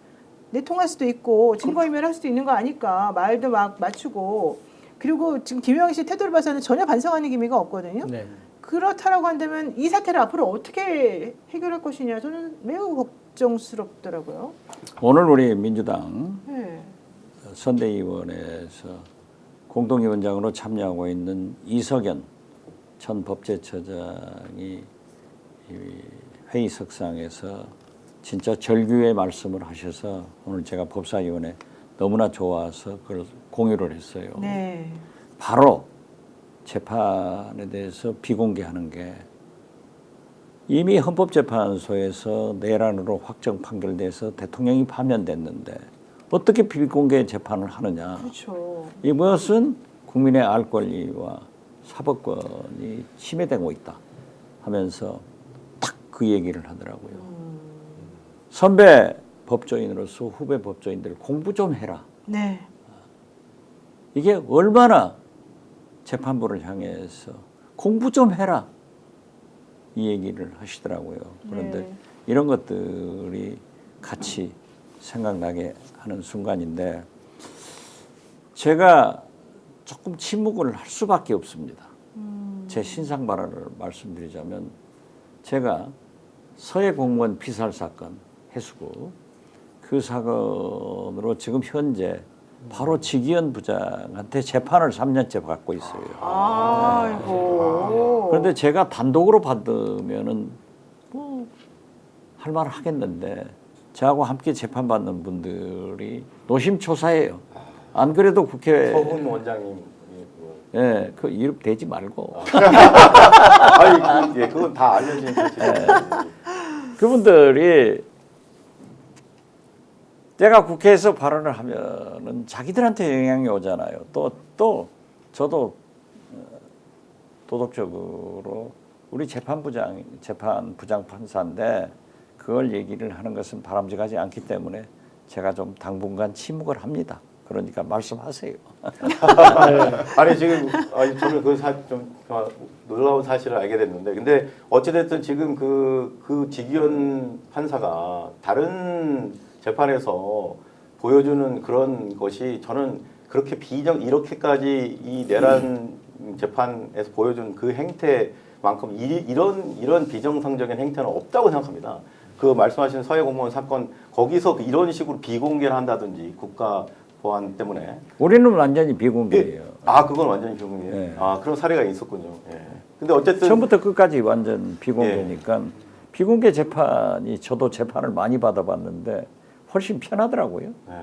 내통할 수도 있고 증거인멸할 수도 있는 거 아닐까 말도 막 맞추고 그리고 지금 김용현 씨 태도를 봐서는 전혀 반성하는 기미가 없거든요. 네. 그렇다라고 한다면 이 사태를 앞으로 어떻게 해결할 것이냐 저는 매우 걱정스럽더라고요. 오늘 우리 민주당 네. 선대위원회에서 공동위원장으로 참여하고 있는 이석연 전 법제처장이 이 회의석상에서 진짜 절규의 말씀을 하셔서 오늘 제가 법사위원회 너무나 좋아서 그걸 공유를 했어요. 네. 바로 재판에 대해서 비공개하는 게 이미 헌법재판소에서 내란으로 확정 판결돼서 대통령이 파면됐는데 어떻게 비공개 재판을 하느냐. 그렇죠. 이것은 국민의 알 권리와 사법권이 침해되고 있다 하면서 딱 그 얘기를 하더라고요. 선배 법조인으로서 후배 법조인들 공부 좀 해라. 네. 이게 얼마나 재판부를 향해서 공부 좀 해라 이 얘기를 하시더라고요. 그런데 네. 이런 것들이 같이 생각나게 하는 순간인데 제가 조금 침묵을 할 수밖에 없습니다. 제 신상 발언을 말씀드리자면 제가 서해 공무원 피살 사건 해수구 그 사건으로 지금 현재 바로 지기현 부장한테 재판을 3년째 받고 있어요. 아이고. 그런데 제가 단독으로 받으면은 뭐 할 말 하겠는데 저하고 함께 재판받는 분들이 노심초사해요. 안 그래도 국회 서훈 원장님. 예, 그 이름 대지 말고 아니, 예, 그건 다 알려진 사실이에요. 그분들이 내가 국회에서 발언을 하면은 자기들한테 영향이 오잖아요. 또 저도 도덕적으로 우리 재판부장 판사인데 그걸 얘기를 하는 것은 바람직하지 않기 때문에 제가 좀 당분간 침묵을 합니다. 그러니까 말씀하세요. 아니 지금 저는 좀 놀라운 사실을 알게 됐는데, 근데 어찌됐든 지금 그 지기현 판사가 다른 재판에서 보여주는 그런 것이 저는 그렇게 이렇게까지 이 내란 재판에서 보여준 그 행태만큼 이런 비정상적인 행태는 없다고 생각합니다. 그 말씀하신 서해 공무원 사건 거기서 이런 식으로 비공개를 한다든지 국가 보안 때문에 우리는 완전히 비공개예요. 그건 완전히 비공개예요. 네. 그런 사례가 있었군요. 예. 근데 어쨌든 처음부터 끝까지 완전 비공개니까 비공개 재판이 저도 재판을 많이 받아봤는데 훨씬 편하더라고요. 네.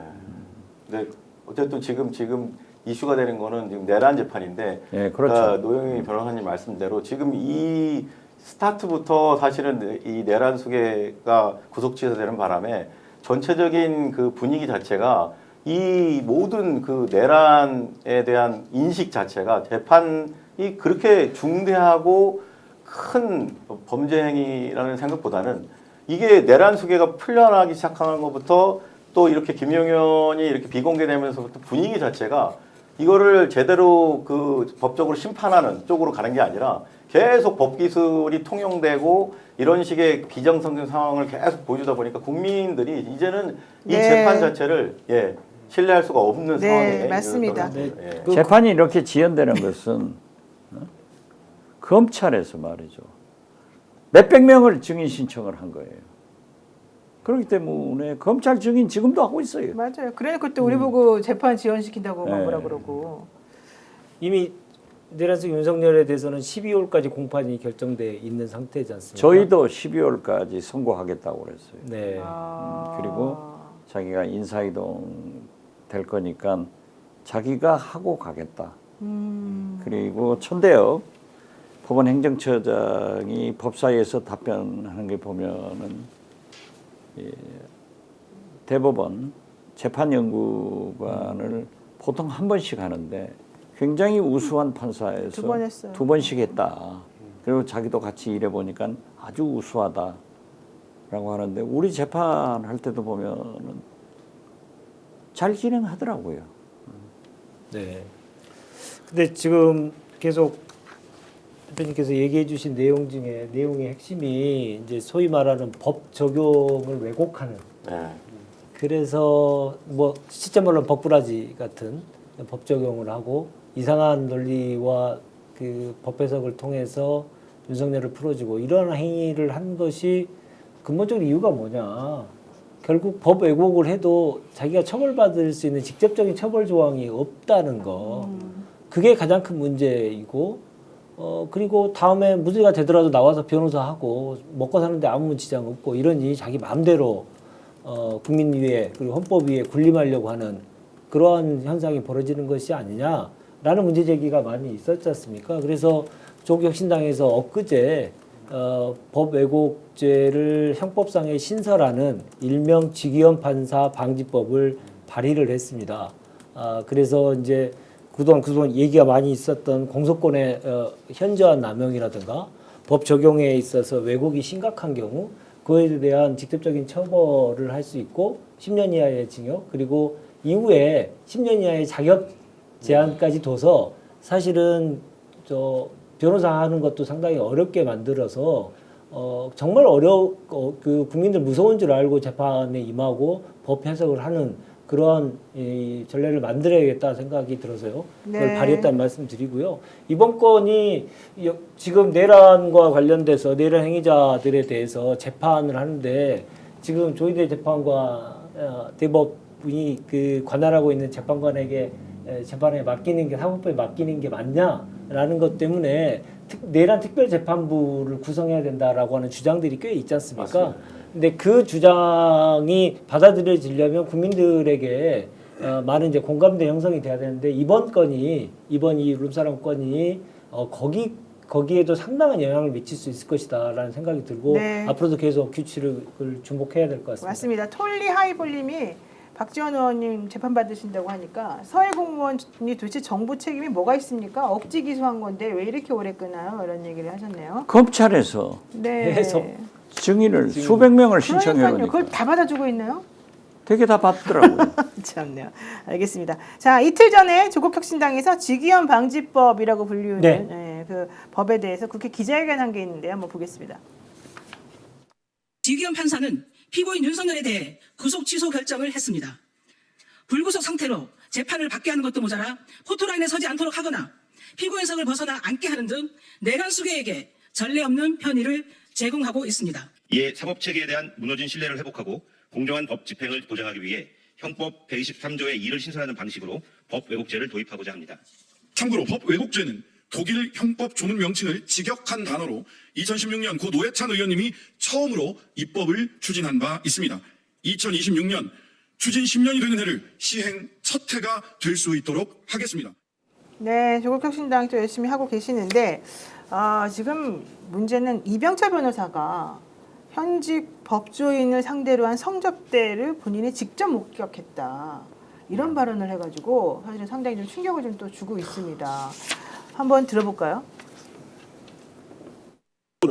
근데 어쨌든 지금 이슈가 되는 거는 지금 내란 재판인데, 예, 그렇죠. 노영희 변호사님 말씀대로 지금 이 스타트부터 사실은 이 내란 수계가 구속 취소되는 바람에 전체적인 그 분위기 자체가 이 모든 그 내란에 대한 인식 자체가 재판이 그렇게 중대하고 큰 범죄 행위라는 생각보다는 이게 내란 수계가 풀려나기 시작하는 것부터 또 이렇게 김용현이 이렇게 비공개되면서부터 분위기 자체가 이거를 제대로 그 법적으로 심판하는 쪽으로 가는 게 아니라 계속 법 기술이 통용되고 이런 식의 비정상적인 상황을 계속 보여주다 보니까 국민들이 이제는 이 네. 재판 자체를 신뢰할 수가 없는 네, 상황에 맞습니다. 이르렀다는 거죠. 그 재판이 이렇게 지연되는 것은 검찰에서 말이죠. 몇백 명을 증인 신청을 한 거예요. 그렇기 때문에 검찰 증인 지금도 하고 있어요. 맞아요. 그래 그때 우리 보고 재판 지연시킨다고 막 네. 뭐라 그러고. 이미 내란숙 윤석열에 대해서는 12월까지 공판이 결정돼 있는 상태지 않습니까? 저희도 12월까지 선고하겠다고 그랬어요. 네. 그리고 자기가 인사이동 될 거니까 자기가 하고 가겠다. 그리고 천대엽 법원 행정처장이 법사위에서 답변하는 게 보면은 대법원 재판연구관을 보통 한 번씩 하는데 굉장히 우수한 판사에서 두 번 했어요. 두 번씩 했다. 그리고 자기도 같이 일해 보니까 아주 우수하다라고 하는데 우리 재판할 때도 보면은 잘 진행하더라고요. 네. 근데 지금 계속 대표님께서 얘기해 주신 내용 중에 내용의 핵심이 이제 소위 말하는 법 적용을 왜곡하는, 네. 그래서 뭐 실제 말로 법꾸라지 같은 법 적용을 하고 이상한 논리와 그 법 해석을 통해서 윤석열을 풀어주고 이런 행위를 한 것이 근본적인 이유가 뭐냐. 결국 법 왜곡을 해도 자기가 처벌받을 수 있는 직접적인 처벌 조항이 없다는 거. 그게 가장 큰 문제이고, 그리고 다음에 문제가 되더라도 나와서 변호사하고 먹고 사는데 아무 지장 없고 이러니 자기 마음대로 국민 위에 그리고 헌법 위에 군림하려고 하는 그러한 현상이 벌어지는 것이 아니냐라는 문제 제기가 많이 있었지 않습니까? 그래서 조국혁신당에서 엊그제 법 왜곡죄를 형법상의 신설하는 일명 지기현 판사 방지법을 발의를 했습니다. 그래서 이제 그동안 얘기가 많이 있었던 공소권의 현저한 남용이라든가 법 적용에 있어서 왜곡이 심각한 경우 그에 대한 직접적인 처벌을 할 수 있고 10년 이하의 징역 그리고 이후에 10년 이하의 자격 제한까지 둬서 사실은 저 변호사 하는 것도 상당히 어렵게 만들어서 정말 그 국민들 무서운 줄 알고 재판에 임하고 법 해석을 하는 그러한 이 전례를 만들어야겠다 생각이 들어서요. 그걸 네. 발의했다는 말씀 드리고요. 이번 건이 지금 내란과 관련돼서 내란 행위자들에 대해서 재판을 하는데 지금 조희대 재판관 대법원이 그 관할하고 있는 재판관에게 재판에 맡기는 게 사법부에 맡기는 게 맞냐라는 것 때문에 내란 특별재판부를 구성해야 된다라고 하는 주장들이 꽤 있지 않습니까? 맞습니다. 근데 그 주장이 받아들여지려면 국민들에게 많은 이제 공감대 형성이 돼야 되는데 이번 이 룸사롱 건이 거기에도 상당한 영향을 미칠 수 있을 것이다라는 생각이 들고 네. 앞으로도 계속 규칙을 주목해야 될 것 같습니다. 맞습니다. 톨리 하이볼님이 박지원 의원님 재판 받으신다고 하니까 서해 공무원이 도대체 정부 책임이 뭐가 있습니까? 억지 기소한 건데 왜 이렇게 오래 끄나요? 이런 얘기를 하셨네요. 검찰에서 네. 계속 증인을 수백 명을 신청해 그러니까요. 그걸 보니까 다 받아주고 있나요? 되게 다 받더라고요. 참네요. 알겠습니다. 자, 이틀 전에 조국혁신당에서 직위원 방지법이라고 불리우는 네. 그 법에 대해서 국회 기자회견한 게 있는데 한번 보겠습니다. 직위원 판사는 피고인 윤석열에 대해 구속 취소 결정을 했습니다. 불구속 상태로 재판을 받게 하는 것도 모자라 포토라인에 서지 않도록 하거나 피고인석을 벗어나 앉게 하는 등 내란 수괴에게 전례 없는 편의를 제공하고 있습니다. 이에 사법체계에 대한 무너진 신뢰를 회복하고 공정한 법 집행을 보장하기 위해 형법 123조의 2를 신설하는 방식으로 법 왜곡죄를 도입하고자 합니다. 참고로 법 왜곡죄는 독일 형법 조문 명칭을 직역한 단어로 2016년 고 노회찬 의원님이 처음으로 입법을 추진한 바 있습니다. 2026년 추진 10년이 되는 해를 시행 첫 해가 될 수 있도록 하겠습니다. 네, 조국혁신당 또 열심히 하고 계시는데 지금 문제는 이병철 변호사가 현직 법조인을 상대로 한 성접대를 본인이 직접 목격했다. 이런 발언을 해가지고 사실은 상당히 좀 충격을 좀 또 주고 있습니다. 한번 들어볼까요?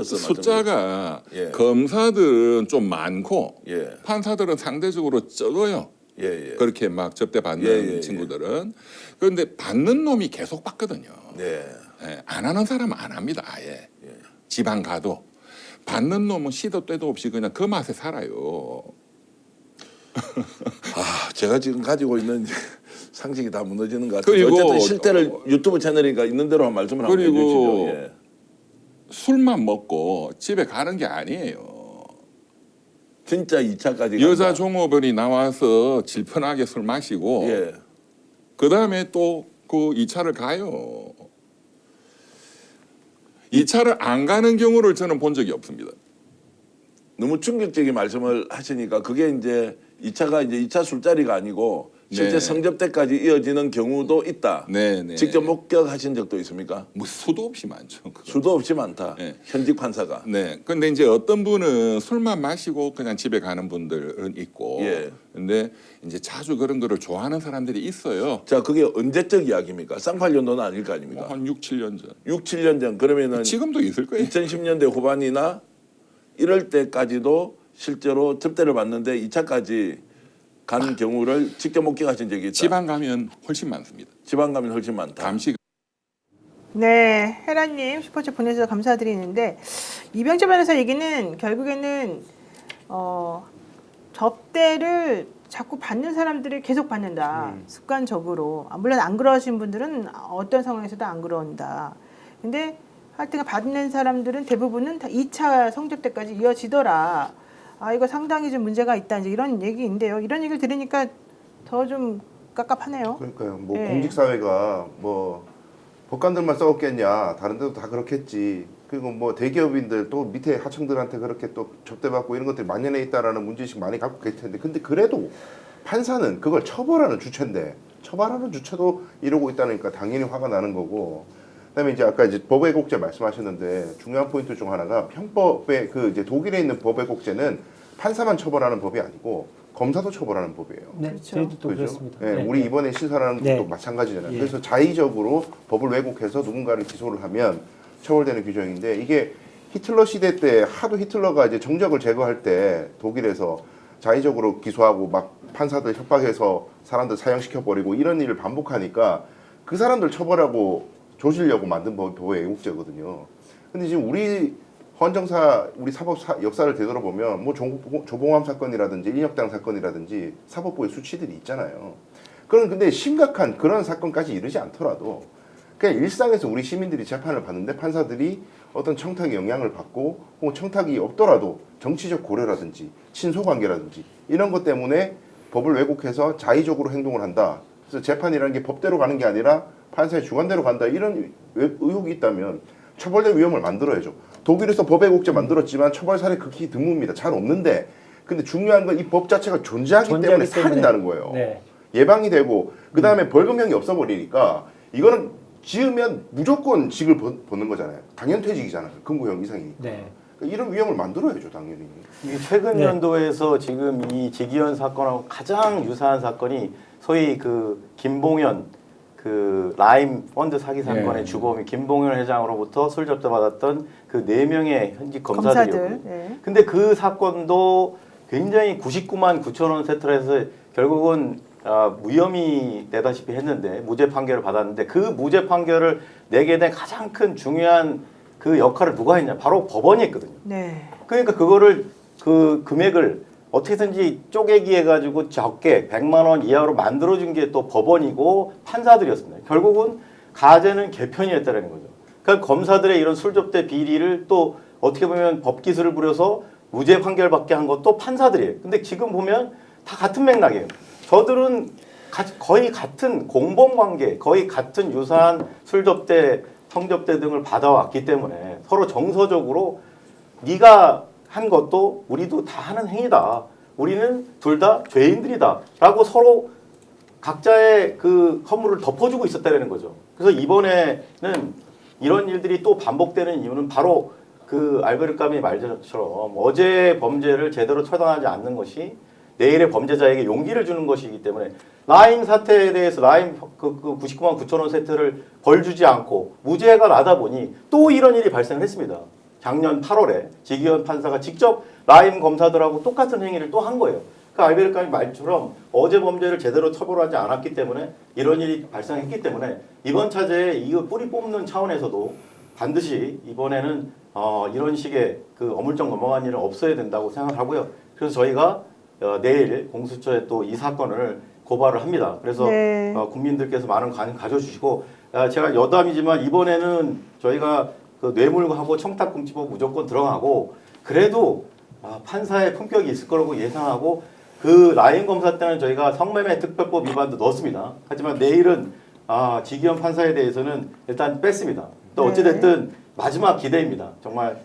숫자가 예. 검사들은 좀 많고 예. 판사들은 상대적으로 적어요. 예. 그렇게 막 접대받는 예. 친구들은. 그런데 받는 놈이 계속 받거든요. 네. 예, 안 하는 사람은 안 합니다. 아예. 지방 가도. 받는 놈은 시도 때도 없이 그냥 그 맛에 살아요. 제가 지금 가지고 있는 상식이 다 무너지는 것 같아요. 그리고 어쨌든 실태를 유튜브 채널이니까 있는 대로 말씀을 한번 그리고 해주시죠. 예. 술만 먹고 집에 가는 게 아니에요. 진짜 2차까지 여자 종업원이 나와서 질펀하게 술 마시고 예. 그 다음에 또 그 2차를 가요. 2차를 안 가는 경우를 저는 본 적이 없습니다. 너무 충격적인 말씀을 하시니까 그게 이제 2차가 이제 2차 술자리가 아니고 실제 네. 성접대까지 이어지는 경우도 있다. 네. 직접 목격하신 적도 있습니까? 뭐 수도 없이 많죠. 그거. 수도 없이 많다. 네. 현직 판사가. 네. 근데 이제 어떤 분은 술만 마시고 그냥 집에 가는 분들은 있고. 예. 근데 이제 자주 그런 거를 좋아하는 사람들이 있어요. 자, 그게 언제적 이야기입니까? 쌍팔년도는 아닐 거 아닙니까? 뭐 한 6, 7년 전. 6, 7년 전 그러면은 지금도 있을 거예요. 2010년대 후반이나 이럴 때까지도 실제로 접대를 받는데 2차까지 간 경우를 직접 목격하신 적이 있다. 지방 가면 훨씬 많습니다. 지방 가면 훨씬 많다. 감시. 네, 헤라님 슈퍼챗 보내주셔서 감사드리는데 이병철 변호사 얘기는 결국에는 접대를 자꾸 받는 사람들이 계속 받는다. 습관적으로. 물론 안 그러신 분들은 어떤 상황에서도 안 그런다. 근데 하여튼 받는 사람들은 대부분은 다 2차 성접대까지 이어지더라. 이거 상당히 좀 문제가 있다. 이제 이런 얘기인데요. 이런 얘기를 들으니까 더 좀 깝깝하네요. 그러니까요. 뭐 네. 공직사회가 뭐 법관들만 썩었겠냐. 다른 데도 다 그렇겠지. 그리고 뭐 대기업인들 또 밑에 하청들한테 그렇게 또 접대받고 이런 것들이 만연해 있다라는 문제의식 많이 갖고 계실 텐데 근데 그래도 판사는 그걸 처벌하는 주체인데 처벌하는 주체도 이러고 있다니까 당연히 화가 나는 거고 그다음에 이제 아까 이제 법왜곡죄 말씀하셨는데 중요한 포인트 중 하나가 형법의 그 이제 독일에 있는 법왜곡죄는 판사만 처벌하는 법이 아니고 검사도 처벌하는 법이에요. 네, 그렇죠. 저희도 또 그죠? 그렇습니다. 네, 네, 우리 네. 이번에 신설하는 네. 것도 마찬가지잖아요. 예. 그래서 자의적으로 법을 왜곡해서 누군가를 기소를 하면 처벌되는 규정인데 이게 히틀러 시대 때 하도 히틀러가 이제 정적을 제거할 때 독일에서 자의적으로 기소하고 막 판사들 협박해서 사람들 사형시켜 버리고 이런 일을 반복하니까 그 사람들 처벌하고 조지려고 만든 법의 애국제거든요. 근데 지금 우리 헌정사, 우리 사법 역사를 되돌아보면 뭐 조봉암 사건이라든지 인혁당 사건이라든지 사법부의 수치들이 있잖아요. 그런 근데 심각한 그런 사건까지 이르지 않더라도 그냥 일상에서 우리 시민들이 재판을 받는데 판사들이 어떤 청탁의 영향을 받고 혹은 청탁이 없더라도 정치적 고려라든지 친소관계라든지 이런 것 때문에 법을 왜곡해서 자의적으로 행동을 한다. 그래서 재판이라는 게 법대로 가는 게 아니라 판사의 주관대로 간다. 이런 의혹이 있다면 처벌될 위험을 만들어야죠. 독일에서 법 왜곡죄 만들었지만 처벌 사례 극히 드뭅니다. 잘 없는데 근데 중요한 건 이 법 자체가 존재하기 때문에 살인다는 거예요. 네. 예방이 되고 그 다음에 벌금형이 없어버리니까 이거는 지으면 무조건 직을 벗는 거잖아요. 당연퇴직이잖아요. 금고형 이상이니까. 네. 그러니까 이런 위험을 만들어야죠, 당연히. 이게 최근 연도에서 지금 이 지기현 사건하고 가장 유사한 사건이 소위 그 김봉현 그 라임 펀드 사기 사건의 주범이 김봉현 회장으로부터 술 접대 받았던 그 4명의 현직 검사들이었고. 네. 근데 그 사건도 굉장히 99만 9천 원 세트를 해서 결국은 무혐의 되다시피 했는데 무죄 판결을 받았는데 그 무죄 판결을 내게 된 가장 큰 중요한 그 역할을 누가 했냐? 바로 법원이 했거든요. 네. 그러니까 그거를 그 금액을 어떻게든지 쪼개기 해가지고 적게 100만 원 이하로 만들어준 게 또 법원이고 판사들이었습니다. 결국은 가제는 개편이었다는 거죠. 그러니까 검사들의 이런 술접대 비리를 또 어떻게 보면 법기술을 부려서 무죄 판결받게 한 것도 판사들이에요. 근데 지금 보면 다 같은 맥락이에요. 저들은 거의 같은 공범관계, 거의 같은 유사한 술접대, 성접대 등을 받아왔기 때문에 서로 정서적으로 네가 한 것도 우리도 다 하는 행위다. 우리는 둘 다 죄인들이다. 라고 서로 각자의 그 허물을 덮어주고 있었다는 거죠. 그래서 이번에는 이런 일들이 또 반복되는 이유는 바로 그 알베르 까미 말처럼 어제의 범죄를 제대로 처단하지 않는 것이 내일의 범죄자에게 용기를 주는 것이기 때문에 라임 사태에 대해서 라임 그 99만 9천 원 세트를 벌 주지 않고 무죄가 나다 보니 또 이런 일이 발생했습니다. 작년 8월에 지기현 판사가 직접 라임 검사들하고 똑같은 행위를 또 한 거예요. 그 알베르 까미 말처럼 어제 범죄를 제대로 처벌하지 않았기 때문에 이런 일이 발생했기 때문에 이번 차제에 이거 뿌리 뽑는 차원에서도 반드시 이번에는 이런 식의 그 어물쩍 넘어간 일은 없어야 된다고 생각하고요. 그래서 저희가 내일 공수처에 또 이 사건을 고발을 합니다. 그래서 네. 국민들께서 많은 관심 가져주시고 제가 여담이지만 이번에는 저희가 그 뇌물하고 청탁금지법 무조건 들어가고 그래도 판사의 품격이 있을 거라고 예상하고 그 라임 검사 때는 저희가 성매매 특별법 위반도 넣었습니다. 하지만 내일은 지기현 판사에 대해서는 일단 뺐습니다. 또 어찌됐든 마지막 기대입니다. 정말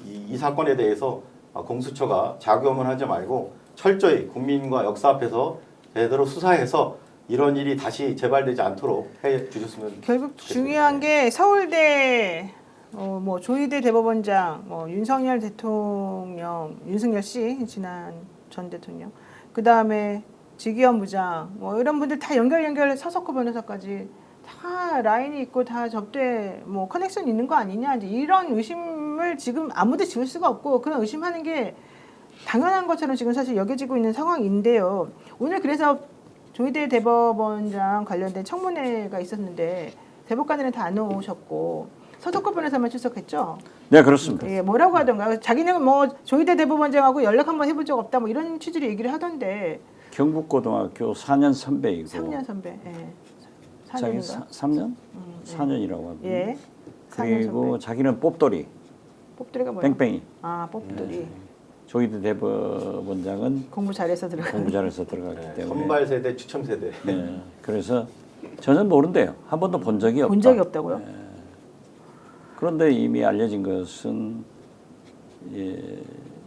이 사건에 대해서 공수처가 자금을 하지 말고 철저히 국민과 역사 앞에서 제대로 수사해서 이런 일이 다시 재발되지 않도록 해 주셨으면 결국 좋겠습니다. 중요한 게 서울대 뭐 조희대 대법원장, 뭐 윤석열 대통령, 윤석열 씨 지난 전 대통령, 그 다음에 지기현 부장, 뭐 이런 분들 다 연결 서석호 변호사까지 다 라인이 있고 다 접대 뭐 커넥션 있는 거 아니냐 이제 이런 의심을 지금 아무도 지울 수가 없고 그런 의심하는 게 당연한 것처럼 지금 사실 여겨지고 있는 상황인데요. 오늘 그래서 조희대 대법원장 관련된 청문회가 있었는데 대법관들은 다 안 오셨고 서석호 변호사만 출석했죠. 네, 그렇습니다. 예, 뭐라고 하던가 자기는 뭐 조희대 대법원장하고 연락 한번 해본 적 없다 뭐 이런 취지로 얘기를 하던데. 경북고등학교 4년 선배이고 3년 선배. 예. 자기 4년인가? 3년? 4년이라고 합니다. 예. 그리고 자기는 뽑돌이, 뽑돌이가 뭐야? 뺑뺑이. 뽑돌이. 조희대 대법원장은 공부 잘해서 들어가. 공부 잘해서 들어갔기 때문에. 선발 세대, 추첨 세대. 네. 그래서 전혀 모른대요. 한 번도 본 적이 없다. 본 적이 없다고요? 네. 그런데 이미 알려진 것은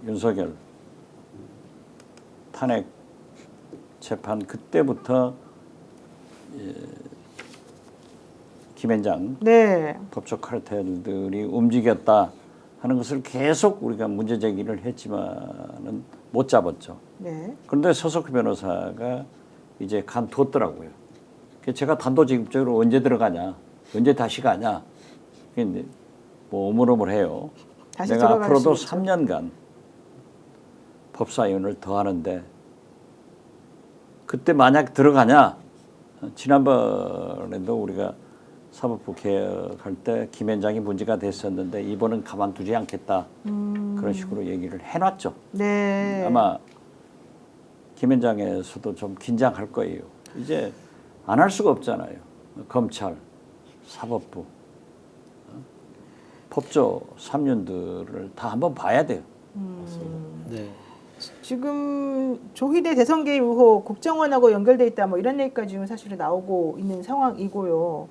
윤석열 탄핵 재판 그때부터 김앤장 네. 법조 카르텔들이 움직였다 하는 것을 계속 우리가 문제 제기를 했지만은 못 잡았죠. 네. 그런데 서석호 변호사가 이제 간두었더라고요. 제가 단도직입적으로 언제 들어가냐, 언제 다시 가냐, 뭐 오물오물해요. 다시 내가 들어갈 앞으로도 수 있죠. 3년간 법사위원을 더 하는데 그때 만약 들어가냐? 지난번에도 우리가 사법부 개혁할 때 김현장이 문제가 됐었는데 이번은 가만두지 않겠다. 그런 식으로 얘기를 해놨죠. 네. 아마 김현장에서도 좀 긴장할 거예요. 이제 안 할 수가 없잖아요. 검찰, 사법부, 법조 3년들을 다 한번 봐야 돼요. 네. 지금 조희대 대선 개입 의혹 국정원하고 연결돼 있다 뭐 이런 얘기까지 지금 사실은 나오고 있는 상황이고요.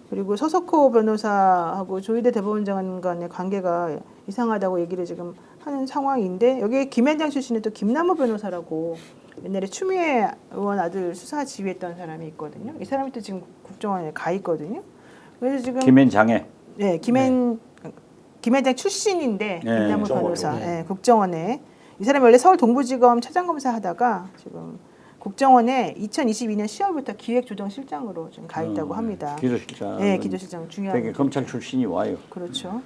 그리고 서석호 변호사하고 조희대 대법원장 간의 관계가 이상하다고 얘기를 지금 하는 상황인데 여기에 김현장 출신의 또 김남호 변호사라고 옛날에 추미애 의원 아들 수사 지휘했던 사람이 있거든요. 이 사람이 또 지금 국정원에 가 있거든요. 그래서 지금 김현장에 네, 김현장 출신인데 네, 김남호 국정원으로. 변호사 국정원에 이 사람이 원래 서울 동부지검 차장검사 하다가 지금 국정원에 2022년 10월부터 기획조정실장으로 좀 가 있다고 합니다. 기조실장. 네, 기조실장 중요한. 되게 검찰 출신이 와요. 그렇죠.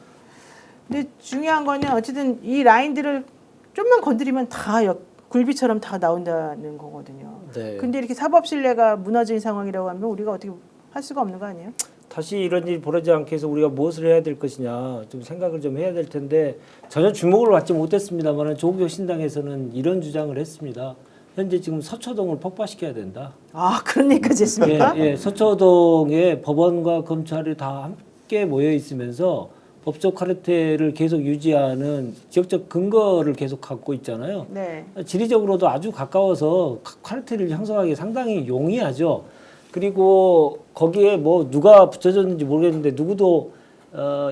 근데 중요한 거는 어쨌든 이 라인들을 좀만 건드리면 다 굴비처럼 다 나온다는 거거든요. 네. 근데 이렇게 사법 신뢰가 무너진 상황이라고 하면 우리가 어떻게 할 수가 없는 거 아니에요? 다시 이런 일이 벌어지지 않게 해서 우리가 무엇을 해야 될 것이냐 좀 생각을 좀 해야 될 텐데 전혀 주목을 받지 못했습니다만 조국 신당에서는 이런 주장을 했습니다. 현재 지금 서초동을 폭파시켜야 된다. 아 그런 얘기까지 했습니까? 예, 서초동에 법원과 검찰이 다 함께 모여 있으면서 법적 카르텔을 계속 유지하는 지역적 근거를 계속 갖고 있잖아요. 네. 지리적으로도 아주 가까워서 카르텔을 형성하기 상당히 용이하죠. 그리고 거기에 뭐 누가 붙여졌는지 모르겠는데 누구도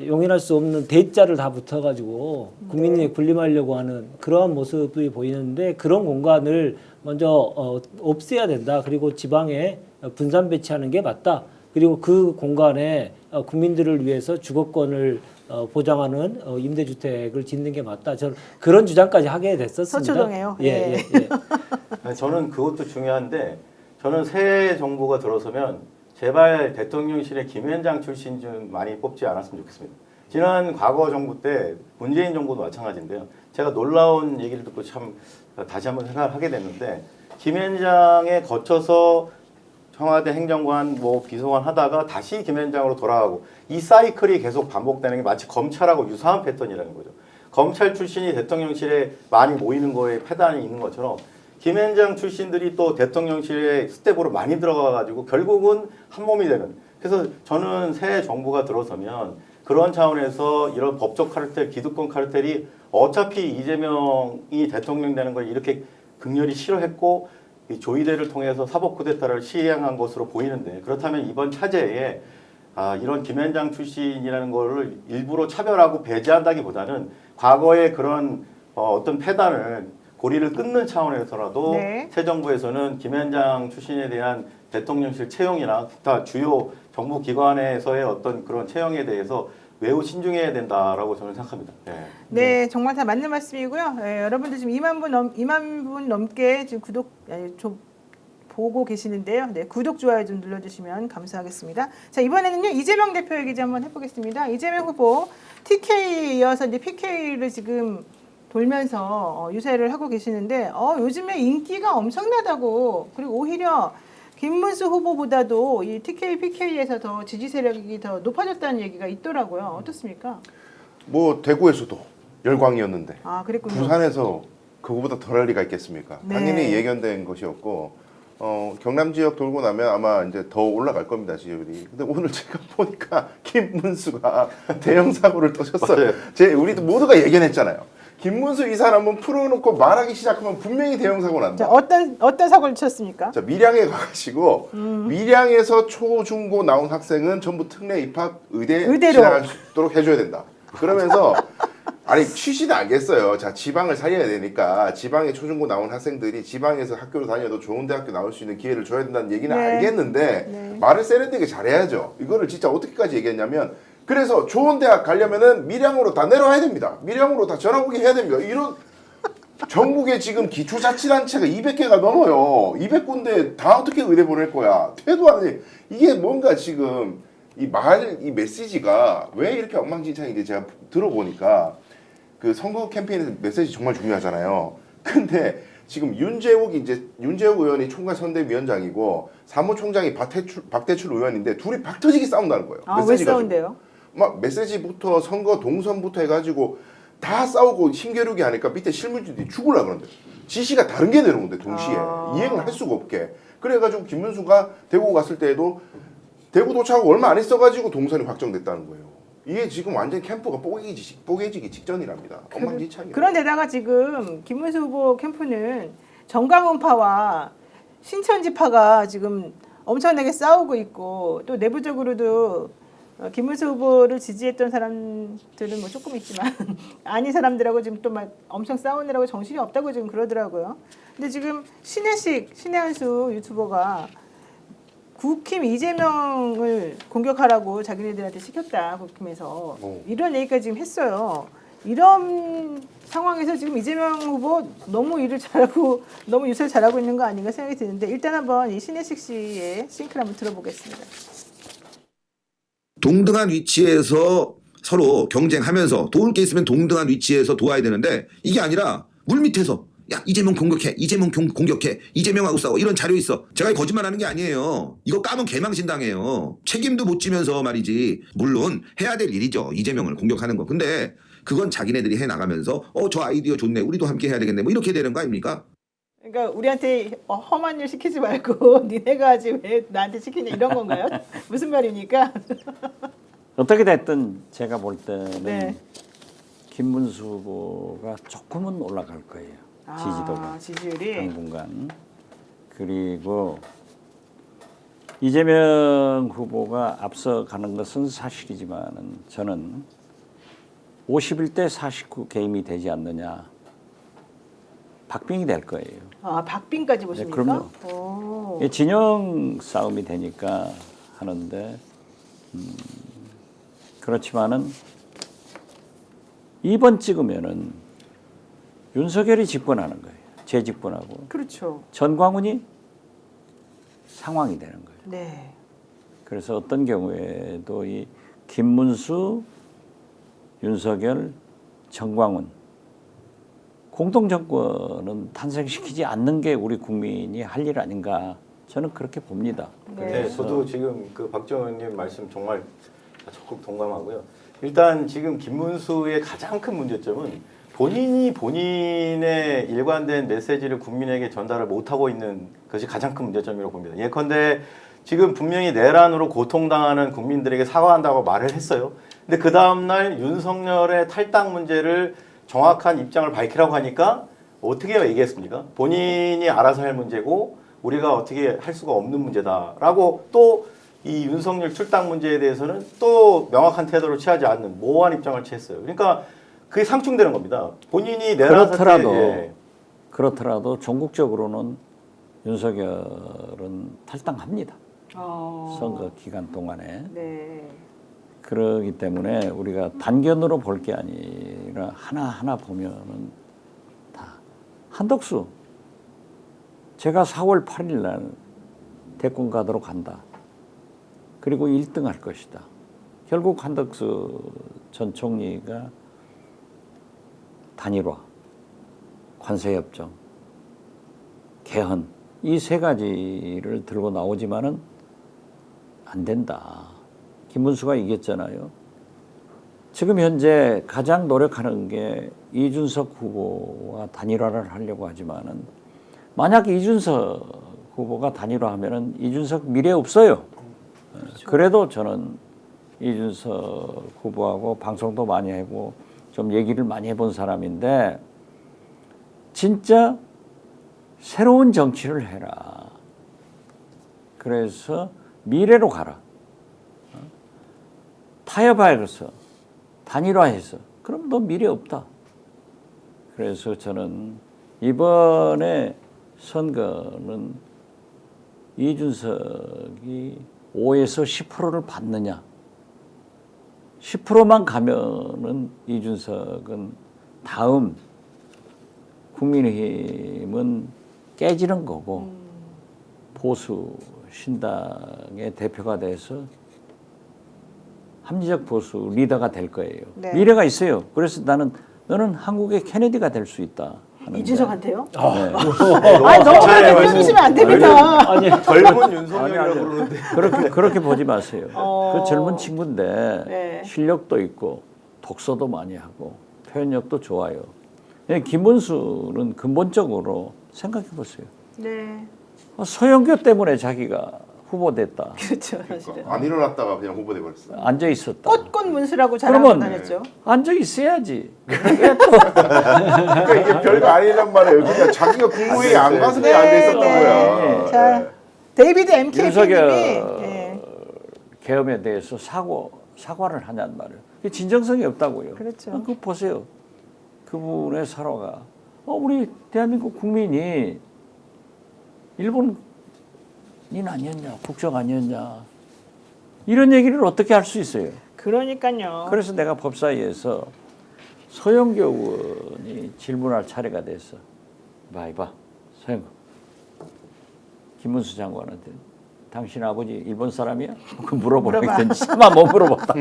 용인할 수 없는 대자를 다 붙어가지고 국민이 군림하려고 하는 그러한 모습이 보이는데 그런 공간을 먼저 없애야 된다. 그리고 지방에 분산 배치하는 게 맞다. 그리고 그 공간에 국민들을 위해서 주거권을 보장하는 임대주택을 짓는 게 맞다. 저는 그런 주장까지 하게 됐었습니다. 서초동에요. 예. 아니, 저는 그것도 중요한데 저는 새 정부가 들어서면 제발 대통령실에 김현장 출신 좀 많이 뽑지 않았으면 좋겠습니다. 지난 과거 정부 때 문재인 정부도 마찬가지인데요. 제가 놀라운 얘기를 듣고 참 다시 한번 생각을 하게 됐는데 김현장에 거쳐서 청와대 행정관 뭐 비서관 하다가 다시 김현장으로 돌아가고 이 사이클이 계속 반복되는 게 마치 검찰하고 유사한 패턴이라는 거죠. 검찰 출신이 대통령실에 많이 모이는 거에 패단이 있는 것처럼 김현장 출신들이 또 대통령실에 스텝으로 많이 들어가가지고 결국은 한 몸이 되는. 그래서 저는 새 정부가 들어서면 그런 차원에서 이런 법적 카르텔, 기득권 카르텔이 어차피 이재명이 대통령 되는 걸 이렇게 극렬히 싫어했고 이 조이대를 통해서 사법 쿠데타를 시행한 것으로 보이는데 그렇다면 이번 차제에 이런 김현장 출신이라는 거를 일부러 차별하고 배제한다기보다는 과거의 그런 어떤 패단을 고리를 끊는 차원에서라도 네. 새 정부에서는 김현장 출신에 대한 대통령실 채용이나 기타 주요 정부 기관에서의 어떤 그런 채용에 대해서 매우 신중해야 된다라고 저는 생각합니다. 네, 정말 다 맞는 말씀이고요. 여러분들 지금 2만 분 넘게 지금 보고 계시는데요. 네, 구독, 좋아요 좀 눌러주시면 감사하겠습니다. 자, 이번에는요, 이재명 대표 얘기 좀 한번 해보겠습니다. 이재명 후보 TK여서 이제 PK를 지금 돌면서 유세를 하고 계시는데, 요즘에 인기가 엄청나다고, 그리고 오히려 김문수 후보보다도 이 TK, PK에서 더 지지 세력이 더 높아졌다는 얘기가 있더라고요. 어떻습니까? 뭐 대구에서도 열광이었는데 그랬군요. 부산에서 그거보다 덜할 리가 있겠습니까? 네. 당연히 예견된 것이었고 경남 지역 돌고 나면 아마 이제 더 올라갈 겁니다, 지지율이. 근데 오늘 제가 보니까 김문수가 대형 사고를 떠셨어요. 우리도 모두가 예견했잖아요. 김문수 이 사람은 풀어놓고 말하기 시작하면 분명히 대형 사고 난다. 자, 어떤 사고를 쳤습니까? 자, 밀양에 가가지고 밀양에서 초, 중, 고 나온 학생은 전부 특례 입학 의대로 진학할 수 있도록 해줘야 된다. 그러면서 아니 취지는 알겠어요. 자, 지방을 살려야 되니까 지방에 초중고 나온 학생들이 지방에서 학교를 다녀도 좋은 대학교 나올 수 있는 기회를 줘야 된다는 얘기는 네. 알겠는데 네. 말을 세련되게 잘해야죠. 이거를 진짜 어떻게까지 얘기했냐면 그래서 좋은 대학 가려면은 밀양으로 다 내려와야 됩니다. 밀양으로 다 전학 오게 해야 됩니다. 이런 전국에 지금 기초자치단체가 200개가 넘어요. 200군데 다 어떻게 의대 보낼 거야. 퇴도 안 해. 이게 뭔가 지금 이 메시지가 왜 이렇게 엉망진창인지 제가 들어보니까 그 선거 캠페인 메시지 정말 중요하잖아요. 근데 지금 윤재욱 의원이 총괄 선대위원장이고 사무총장이 박대출 의원인데 둘이 박터지게 싸운다는 거예요. 아, 왜 싸운대요? 막 메시지부터 선거 동선부터 해가지고 다 싸우고 힘겨루기 하니까 밑에 실무진들이 죽으려고 그러는데 지시가 다른 게 내려오는데 동시에 이행을 할 수가 없게. 그래가지고 김문수가 대구 갔을 때에도 대구 도착하고 얼마 안 있어가지고 동선이 확정됐다는 거예요. 이게 지금 완전 캠프가 뽀개지기 직전이랍니다. 엉망진창이에요. 그런데다가 지금 김문수 후보 캠프는 정강훈파와 신천지파가 지금 엄청나게 싸우고 있고 또 내부적으로도 김문수 후보를 지지했던 사람들은 뭐 조금 있지만 아닌 사람들하고 지금 또 막 엄청 싸우느라고 정신이 없다고 지금 그러더라고요. 근데 지금 신혜한수 유튜버가 국힘 이재명을 공격하라고 자기네들한테 시켰다. 국힘에서 이런 얘기까지 지금 했어요. 이런 상황에서 지금 이재명 후보 너무 일을 잘하고 너무 유세를 잘하고 있는 거 아닌가 생각이 드는데 일단 한번 이 신혜식 씨의 싱크를 한번 들어보겠습니다. 동등한 위치에서 서로 경쟁하면서 도울 게 있으면 동등한 위치에서 도와야 되는데 이게 아니라 물밑에서 야 이재명 공격해 이재명 공격해 이재명하고 싸워 이런 자료 있어. 제가 거짓말하는 게 아니에요. 이거 까면 개망신 당해요. 책임도 못 지면서 말이지. 물론 해야 될 일이죠. 이재명을 공격하는 거. 근데 그건 자기네들이 해나가면서 저 아이디어 좋네 우리도 함께 해야 되겠네 뭐 이렇게 되는 거 아닙니까? 그러니까 우리한테 험한 일 시키지 말고 니네가 하지 왜 나한테 시키냐 이런 건가요? 무슨 말입니까? 어떻게 됐든 제가 볼 때는 네. 김문수 후보가 조금은 올라갈 거예요. 지지도가. 지지율이? 당분간. 그리고 이재명 후보가 앞서가는 것은 사실이지만은 저는 51대 49 개임이 되지 않느냐. 박빙이 될 거예요. 아, 박빙까지 보십니까? 네, 그럼요. 진영 싸움이 되니까 하는데 그렇지만은 2번 찍으면은 윤석열이 집권하는 거예요. 재집권하고. 그렇죠. 전광훈이 상황이 되는 거예요. 네. 그래서 어떤 경우에도 이 김문수, 윤석열, 전광훈 공동 정권은 탄생시키지 않는 게 우리 국민이 할 일 아닌가 저는 그렇게 봅니다. 네, 저도 지금 그 박지원 의원님 말씀 정말 적극 동감하고요. 일단 지금 김문수의 가장 큰 문제점은 본인이 본인의 일관된 메시지를 국민에게 전달을 못하고 있는 것이 가장 큰 문제점이라고 봅니다. 예컨대 지금 분명히 내란으로 고통당하는 국민들에게 사과한다고 말을 했어요. 근데 그 다음날 윤석열의 탈당 문제를 정확한 입장을 밝히라고 하니까 어떻게 얘기했습니까? 본인이 알아서 할 문제고 우리가 어떻게 할 수가 없는 문제다라고 또 이 윤석열 출당 문제에 대해서는 또 명확한 태도를 취하지 않는 모호한 입장을 취했어요. 그러니까 그게 상충되는 겁니다. 본인이 내란 그렇더라도 전국적으로는 윤석열은 탈당합니다. 선거 기간 동안에. 네. 그러기 때문에 우리가 단견으로 볼 게 아니라 하나하나 보면은 다 한덕수 제가 4월 8일 날 대권 가도록 한다. 그리고 1등 할 것이다. 결국 한덕수 전 총리가 단일화, 관세협정, 개헌 이 세 가지를 들고 나오지만은 안 된다. 김문수가 이겼잖아요. 지금 현재 가장 노력하는 게 이준석 후보와 단일화를 하려고 하지만은 만약 이준석 후보가 단일화하면은 이준석 미래 없어요. 그렇죠. 그래도 저는 이준석 후보하고 방송도 많이 하고 좀 얘기를 많이 해본 사람인데 진짜 새로운 정치를 해라. 그래서 미래로 가라. 타협하여서 단일화해서 그럼 너 미래 없다. 그래서 저는 이번에 선거는 이준석이 5에서 10%를 받느냐. 10%만 가면은 이준석은 다음 국민의힘은 깨지는 거고 보수 신당의 대표가 돼서 합리적 보수 리더가 될 거예요. 네. 미래가 있어요. 그래서 나는 너는 한국의 케네디가 될 수 있다. 하는데. 이준석한테요? 네. 아니 너무 그렇게 표현하시면 안 됩니다. 아니 젊은 윤석열이라고 아니, 그러는데 그렇게 보지 마세요. 그 젊은 친구인데 네. 실력도 있고 독서도 많이 하고 표현력도 좋아요. 김문수는 근본적으로 생각해 보세요. 네. 서영교 때문에 자기가 후보됐다. 그렇죠, 사실은. 안 일어났다가 그냥 후보돼 버렸어. 앉아 있었다. 꽃꽃 문수라고 자랑하고 그러면 다녔죠. 앉아 있어야지. 그러니까 이게 별거 아니란 말이에요. 그냥 자기가 국무회의 안 가서 그냥 앉아 있었던 거야. 자, 데이비드 MKP님이 윤석열 계엄에 대해서 사과를 하냐는 말이에요. 그게 진정성이 없다고요. 그렇죠. 그거 보세요. 그분의 사과가 우리 대한민국 국민이 일본인 아니었냐, 국적 아니었냐 이런 얘기를 어떻게 할 수 있어요? 그러니까요. 그래서 내가 법사위에서 소영교 의원이 질문할 차례가 됐어. 이봐, 소영교. 김문수 장관한테 당신 아버지 일본 사람이야? 그 물어보라 했더니 차마 못 물어봤다.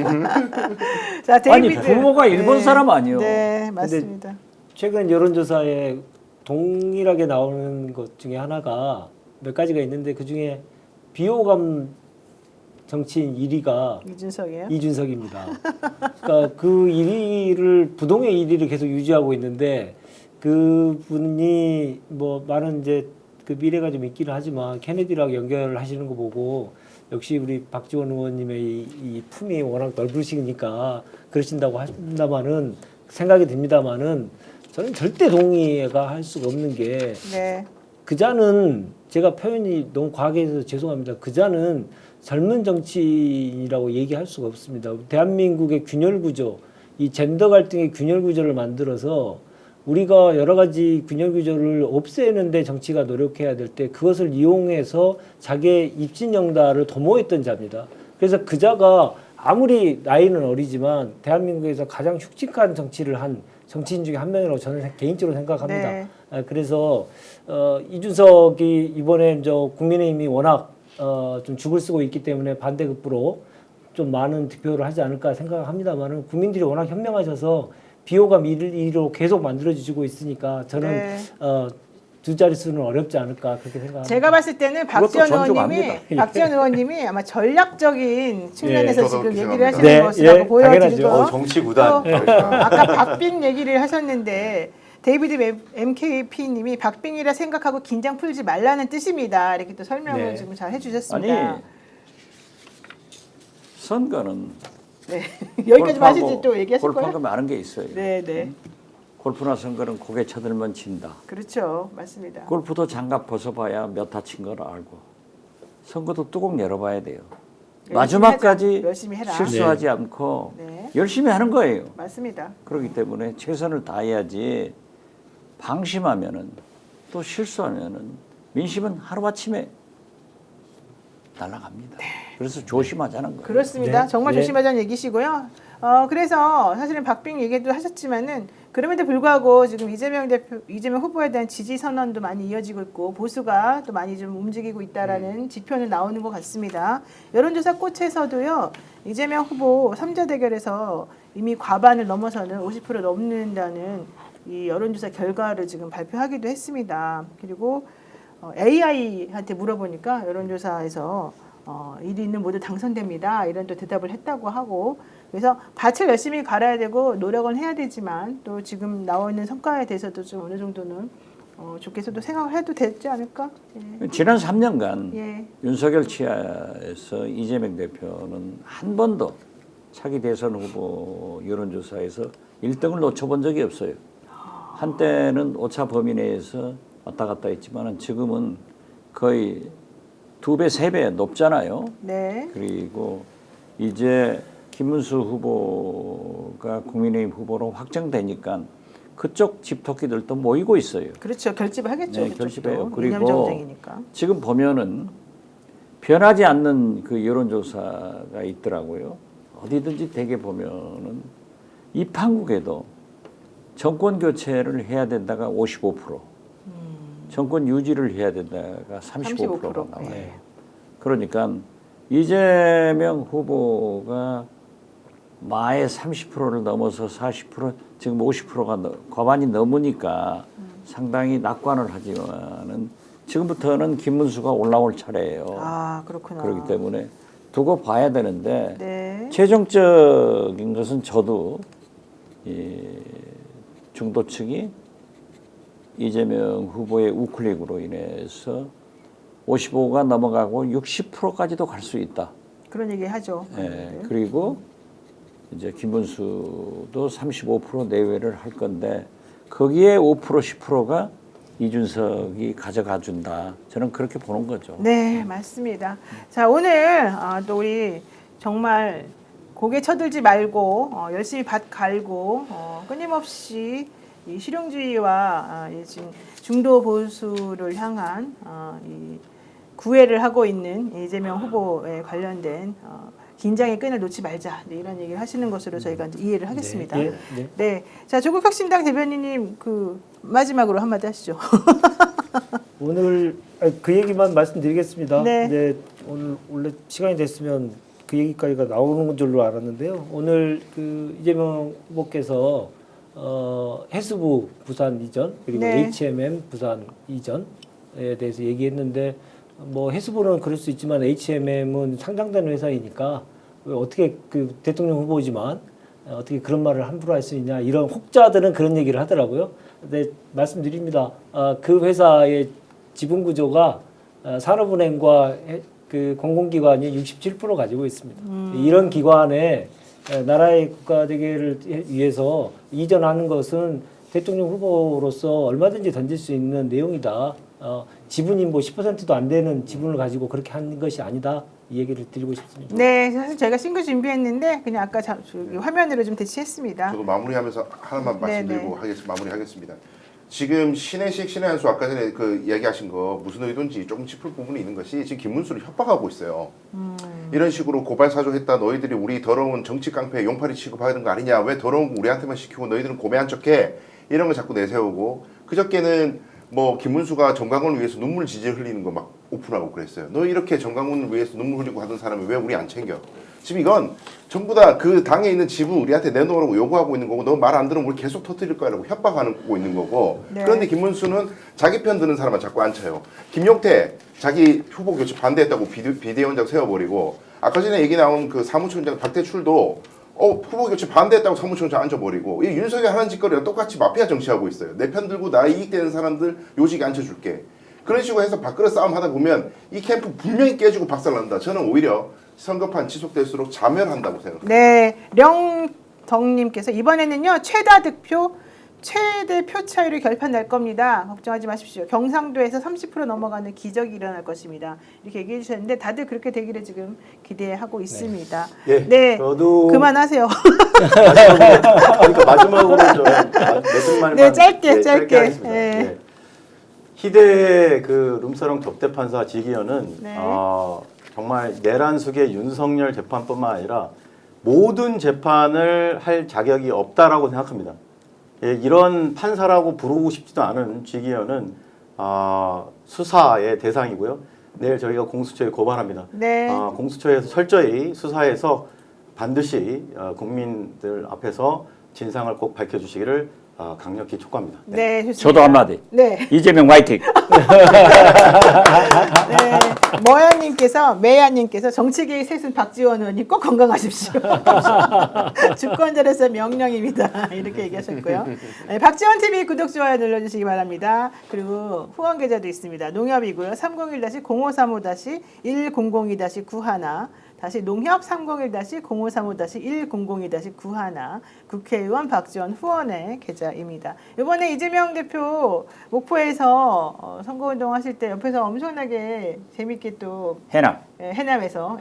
자, 데이비드. 아니 부모가 일본 사람 아니요. 네, 맞습니다. 최근 여론조사에 동일하게 나오는 것 중에 하나가 몇 가지가 있는데 그 중에 비호감 정치인 1위가 이준석이에요? 이준석입니다. 그러니까 그 1위를 부동의 1위를 계속 유지하고 있는데 그 분이 뭐 많은 이제 그 미래가 좀 있기는 하지만 케네디랑 연결을 하시는 거 보고 역시 우리 박지원 의원님의 이 품이 워낙 넓으시니까 그러신다고 한다마는 생각이 듭니다마는 저는 절대 동의가 할 수가 없는 게 네. 그자는 제가 표현이 너무 과하게 해서 죄송합니다. 그자는 젊은 정치인이라고 얘기할 수가 없습니다. 대한민국의 균열 구조, 이 젠더 갈등의 균열 구조를 만들어서 우리가 여러 가지 균열 구조를 없애는데 정치가 노력해야 될 때 그것을 이용해서 자기의 입진영다를 도모했던 자입니다. 그래서 그자가 아무리 나이는 어리지만 대한민국에서 가장 흉측한 정치를 한 정치인 중에 한 명이라고 저는 개인적으로 생각합니다. 네. 그래서 이준석이 이번에 국민의힘이 워낙 좀 죽을 쓰고 있기 때문에 반대급부로 좀 많은 득표를 하지 않을까 생각합니다만은 국민들이 워낙 현명하셔서 비호감 1위로 계속 만들어지고 있으니까 저는 네. 두 자릿수는 어렵지 않을까 그렇게 생각합니다. 제가 봤을 때는 박지원 의원님이 아마 전략적인 측면에서 예, 지금 저도 얘기를 하시는 네, 것이라고 예, 보여지고 당연하죠. 정치 구단. 아까 박빙 얘기를 하셨는데 데이비드 MKP님이 박빙이라 생각하고 긴장 풀지 말라는 뜻입니다. 이렇게 또 설명을 네. 지금 잘 해주셨습니다. 아니 선거는 네. 여기까지 마시지 또 얘기하실 골프하고 거예요? 많은 게 있어요. 네, 네. 골프나 선거는 고개 쳐들면 진다. 그렇죠, 맞습니다. 골프도 장갑 벗어봐야 몇 타 친 걸 알고 선거도 뚜껑 열어봐야 돼요. 마지막까지 열심히 해라. 실수하지 않고 네. 열심히 하는 거예요. 맞습니다. 그렇기 때문에 최선을 다해야지 방심하면은 또 실수하면은 민심은 하루아침에 날아갑니다. 그래서 조심하자는 거예요. 그렇습니다. 네. 정말 네. 조심하자는 얘기시고요. 그래서 사실은 박빙 얘기도 하셨지만은 그럼에도 불구하고 지금 이재명 후보에 대한 지지 선언도 많이 이어지고 있고 보수가 또 많이 좀 움직이고 있다라는 지표는 나오는 것 같습니다. 여론조사 꽃에서도요. 이재명 후보 3자 대결에서 이미 과반을 넘어서는 50% 넘는다는 이 여론조사 결과를 지금 발표하기도 했습니다. 그리고 AI한테 물어보니까 여론조사에서 1위는 모두 당선됩니다. 이런 또 대답을 했다고 하고 그래서 밭을 열심히 갈아야 되고 노력은 해야 되지만 또 지금 나오는 성과에 대해서도 좀 어느 정도는 좋게서도 생각을 해도 되지 않을까? 예. 지난 3년간 예. 윤석열 치하에서 이재명 대표는 한 번도 차기 대선 후보 여론조사에서 1등을 놓쳐본 적이 없어요. 한때는 오차 범위 내에서 왔다 갔다 했지만 지금은 거의 2배, 3배 높잖아요. 네. 그리고 이제 김문수 후보가 국민의힘 후보로 확정되니까 그쪽 집토끼들도 모이고 있어요. 그렇죠. 결집을 하겠죠. 네, 결집해요. 그리고 이념 정쟁이니까. 지금 보면은 변하지 않는 그 여론조사가 있더라고요. 어디든지 대개 보면은 이 판국에도 정권 교체를 해야 된다가 55%, 정권 유지를 해야 된다가 35%가 나와요. 네. 그러니까 이재명 후보가 마의 30%를 넘어서 40% 지금 50%가 과반이 넘으니까 상당히 낙관을 하지만은 지금부터는 김문수가 올라올 차례예요. 아, 그렇구나. 그렇기 때문에 두고 봐야 되는데 네. 최종적인 것은 저도 이 중도 측이 이재명 후보의 우클릭으로 인해서 55가 넘어가고 60%까지도 갈 수 있다. 그런 얘기 하죠. 예, 그리고 이제 김문수도 35% 내외를 할 건데 거기에 5% 10%가 이준석이 가져가 준다. 저는 그렇게 보는 거죠. 네, 맞습니다. 자, 오늘 또 우리 정말 고개 쳐들지 말고 열심히 밭 갈고 끊임없이 이 실용주의와 이 지금 중도 보수를 향한 이 구애를 하고 있는 이재명 후보에 관련된 긴장의 끈을 놓지 말자, 이런 얘기를 하시는 것으로 저희가 이제 이해를 하겠습니다. 네, 네. 네. 자, 조국혁신당 대변인님 그 마지막으로 한마디 하시죠. 오늘 그 얘기만 말씀드리겠습니다. 네. 오늘 원래 시간이 됐으면 그 얘기까지가 나오는 줄로 알았는데요. 오늘 그 이재명 후보께서 해수부 부산 이전 그리고 네. HMM 부산 이전에 대해서 얘기했는데 뭐 해수부는 그럴 수 있지만 HMM은 상장된 회사이니까 왜 어떻게 그 대통령 후보지만 어떻게 그런 말을 함부로 할 수 있냐, 이런 혹자들은 그런 얘기를 하더라고요. 근데 말씀드립니다. 그 회사의 지분 구조가 산업은행과 그 공공기관이 67% 가지고 있습니다. 이런 기관에 나라의 국가대계를 위해서 이전하는 것은 대통령 후보로서 얼마든지 던질 수 있는 내용이다. 지분이 뭐 10%도 안 되는 지분을 가지고 그렇게 한 것이 아니다. 이 얘기를 드리고 싶습니다. 네, 사실 저희가 신고 준비했는데 그냥 아까 화면으로 좀 대체했습니다. 저도 마무리하면서 하나만 말씀드리고 네네. 마무리하겠습니다. 지금 신혜식, 신혜한수 아까 전에 그 이야기하신 거 무슨 의도인지 조금 짚을 부분이 있는 것이 지금 김문수를 협박하고 있어요. 이런 식으로 고발 사주했다. 너희들이 우리 더러운 정치 깡패 용팔이 취급하는 거 아니냐. 왜 더러운 거 우리한테만 시키고 너희들은 고매한 척해. 이런 거 자꾸 내세우고 그저께는 뭐 김문수가 정강훈을 위해서 눈물 지질 흘리는 거 막 오픈하고 그랬어요. 너 이렇게 정강훈을 위해서 눈물 흘리고 하던 사람이 왜 우리 안 챙겨? 지금 이건 전부 다 그 당에 있는 지분 우리한테 내놓으라고 요구하고 있는 거고 너 말 안 들으면 우리 계속 터뜨릴 거라고 협박하고 있는 거고. 네. 그런데 김문수는 자기 편 드는 사람만 자꾸 앉혀요. 김용태 자기 후보 교체 반대했다고 비대위원장 세워버리고 아까 전에 얘기 나온 그 사무총장 박대출도 후보 교체 반대했다고 사무총장 앉아버리고 이 윤석열 하는 짓거리랑 똑같이 마피아 정치하고 있어요. 내 편 들고 나 이익되는 사람들 요직에 앉혀줄게. 그런 식으로 해서 밥그릇 싸움 하다 보면 이 캠프 분명히 깨지고 박살난다. 저는 오히려 선거판 지속될수록 자멸한다고 생각합니다. 네, 령덕님께서 이번에는요 최다 득표 최대 표 차이로 결판 날 겁니다. 걱정하지 마십시오. 경상도에서 30% 넘어가는 기적이 일어날 것입니다. 이렇게 얘기해 주셨는데 다들 그렇게 되기를 지금 기대하고 있습니다. 예, 네, 저도 그만하세요. 그러니까 마지막으로 몇 분만에 네, 짧게. 하겠습니다. 네. 예. 희대 그 룸사롱 접대 판사 지기현은 네. 정말 내란숙의 윤석열 재판뿐만 아니라 모든 재판을 할 자격이 없다라고 생각합니다. 예, 이런 판사라고 부르고 싶지도 않은 지기현은 수사의 대상이고요. 내일 저희가 공수처에 고발합니다. 네. 공수처에서 철저히 수사해서 반드시 국민들 앞에서 진상을 꼭 밝혀주시기를 강력히 촉구합니다. 네, 좋습니다. 저도 한마디. 네. 이재명 화이팅. 네, 매야님께서 정치계의 셋은 박지원 의원님 꼭 건강하십시오. 주권자로서 명령입니다. 이렇게 얘기하셨고요. 네, 박지원 TV 구독 좋아요 눌러주시기 바랍니다. 그리고 후원 계좌도 있습니다. 농협이고요. 301-053-5-1002-9하나 다시 농협 301-0535-1002-9하나 국회의원 박지원 후원의 계좌입니다. 이번에 이재명 대표 목포에서 선거운동 하실 때 옆에서 엄청나게 재밌게 또 해남에서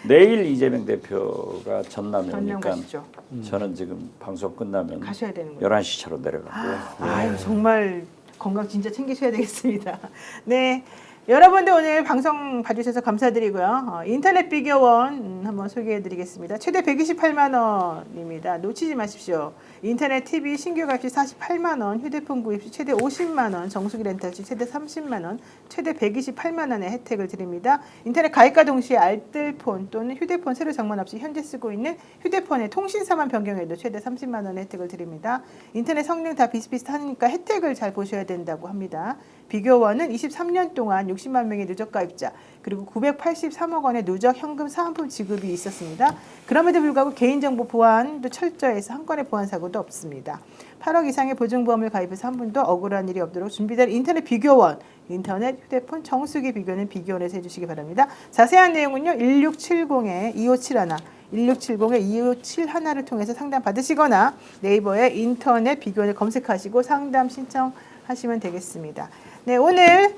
내일 이재명 대표가 전남에 전남 오니까 가시죠. 저는 지금 방송 끝나면 가셔야 되는 거예요. 11시 차로 내려가고요. 아유, 정말 건강 진짜 챙기셔야 되겠습니다. 네. 여러분들 오늘 방송 봐주셔서 감사드리고요. 인터넷 비교원 한번 소개해드리겠습니다. 최대 128만 원입니다. 놓치지 마십시오. 인터넷 TV 신규 값이 48만 원, 휴대폰 구입 시 최대 50만 원, 정수기 렌탈 시 최대 30만 원, 최대 128만 원의 혜택을 드립니다. 인터넷 가입과 동시에 알뜰폰 또는 휴대폰 새로 장만 없이 현재 쓰고 있는 휴대폰의 통신사만 변경해도 최대 30만 원의 혜택을 드립니다. 인터넷 성능 다 비슷비슷하니까 혜택을 잘 보셔야 된다고 합니다. 비교원은 23년 동안 60만 명의 누적 가입자 그리고 983억 원의 누적 현금 사은품 지급이 있었습니다. 그럼에도 불구하고 개인정보 보안도 철저해서 한 건의 보안 사고도 없습니다. 8억 이상의 보증보험을 가입해서 한 분도 억울한 일이 없도록 준비된 인터넷 비교원, 인터넷, 휴대폰, 정수기 비교는 비교원에서 해주시기 바랍니다. 자세한 내용은요 1670-2571 1670-2571를 통해서 상담 받으시거나 네이버에 인터넷 비교원을 검색하시고 상담 신청하시면 되겠습니다. 네, 오늘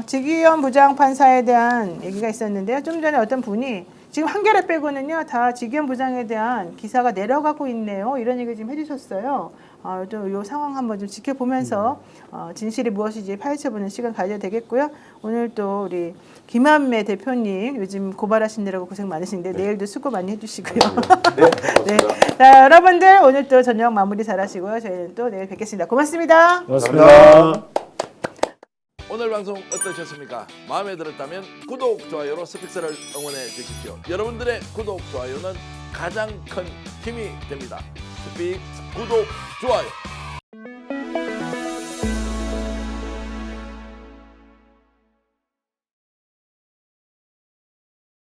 직위원 부장판사에 대한 얘기가 있었는데요. 좀 전에 어떤 분이 지금 한겨레 빼고는요 다 직위원 부장에 대한 기사가 내려가고 있네요. 이런 얘기 좀 해주셨어요. 좀 이 상황 한번 좀 지켜보면서 진실이 무엇인지 파헤쳐보는 시간 가져야 되겠고요. 오늘 또 우리 김한매 대표님 요즘 고발하시느라고 고생 많으신데 내일도 수고 많이 해주시고요. 네. 자, 여러분들 오늘 또 저녁 마무리 잘하시고요. 저희는 또 내일 뵙겠습니다. 고맙습니다. 고맙습니다. 오늘 방송 어떠셨습니까? 마음에 들었다면 구독, 좋아요로 스픽스를 응원해 주십시오. 여러분들의 구독, 좋아요는 가장 큰 힘이 됩니다. 스픽스 구독, 좋아요.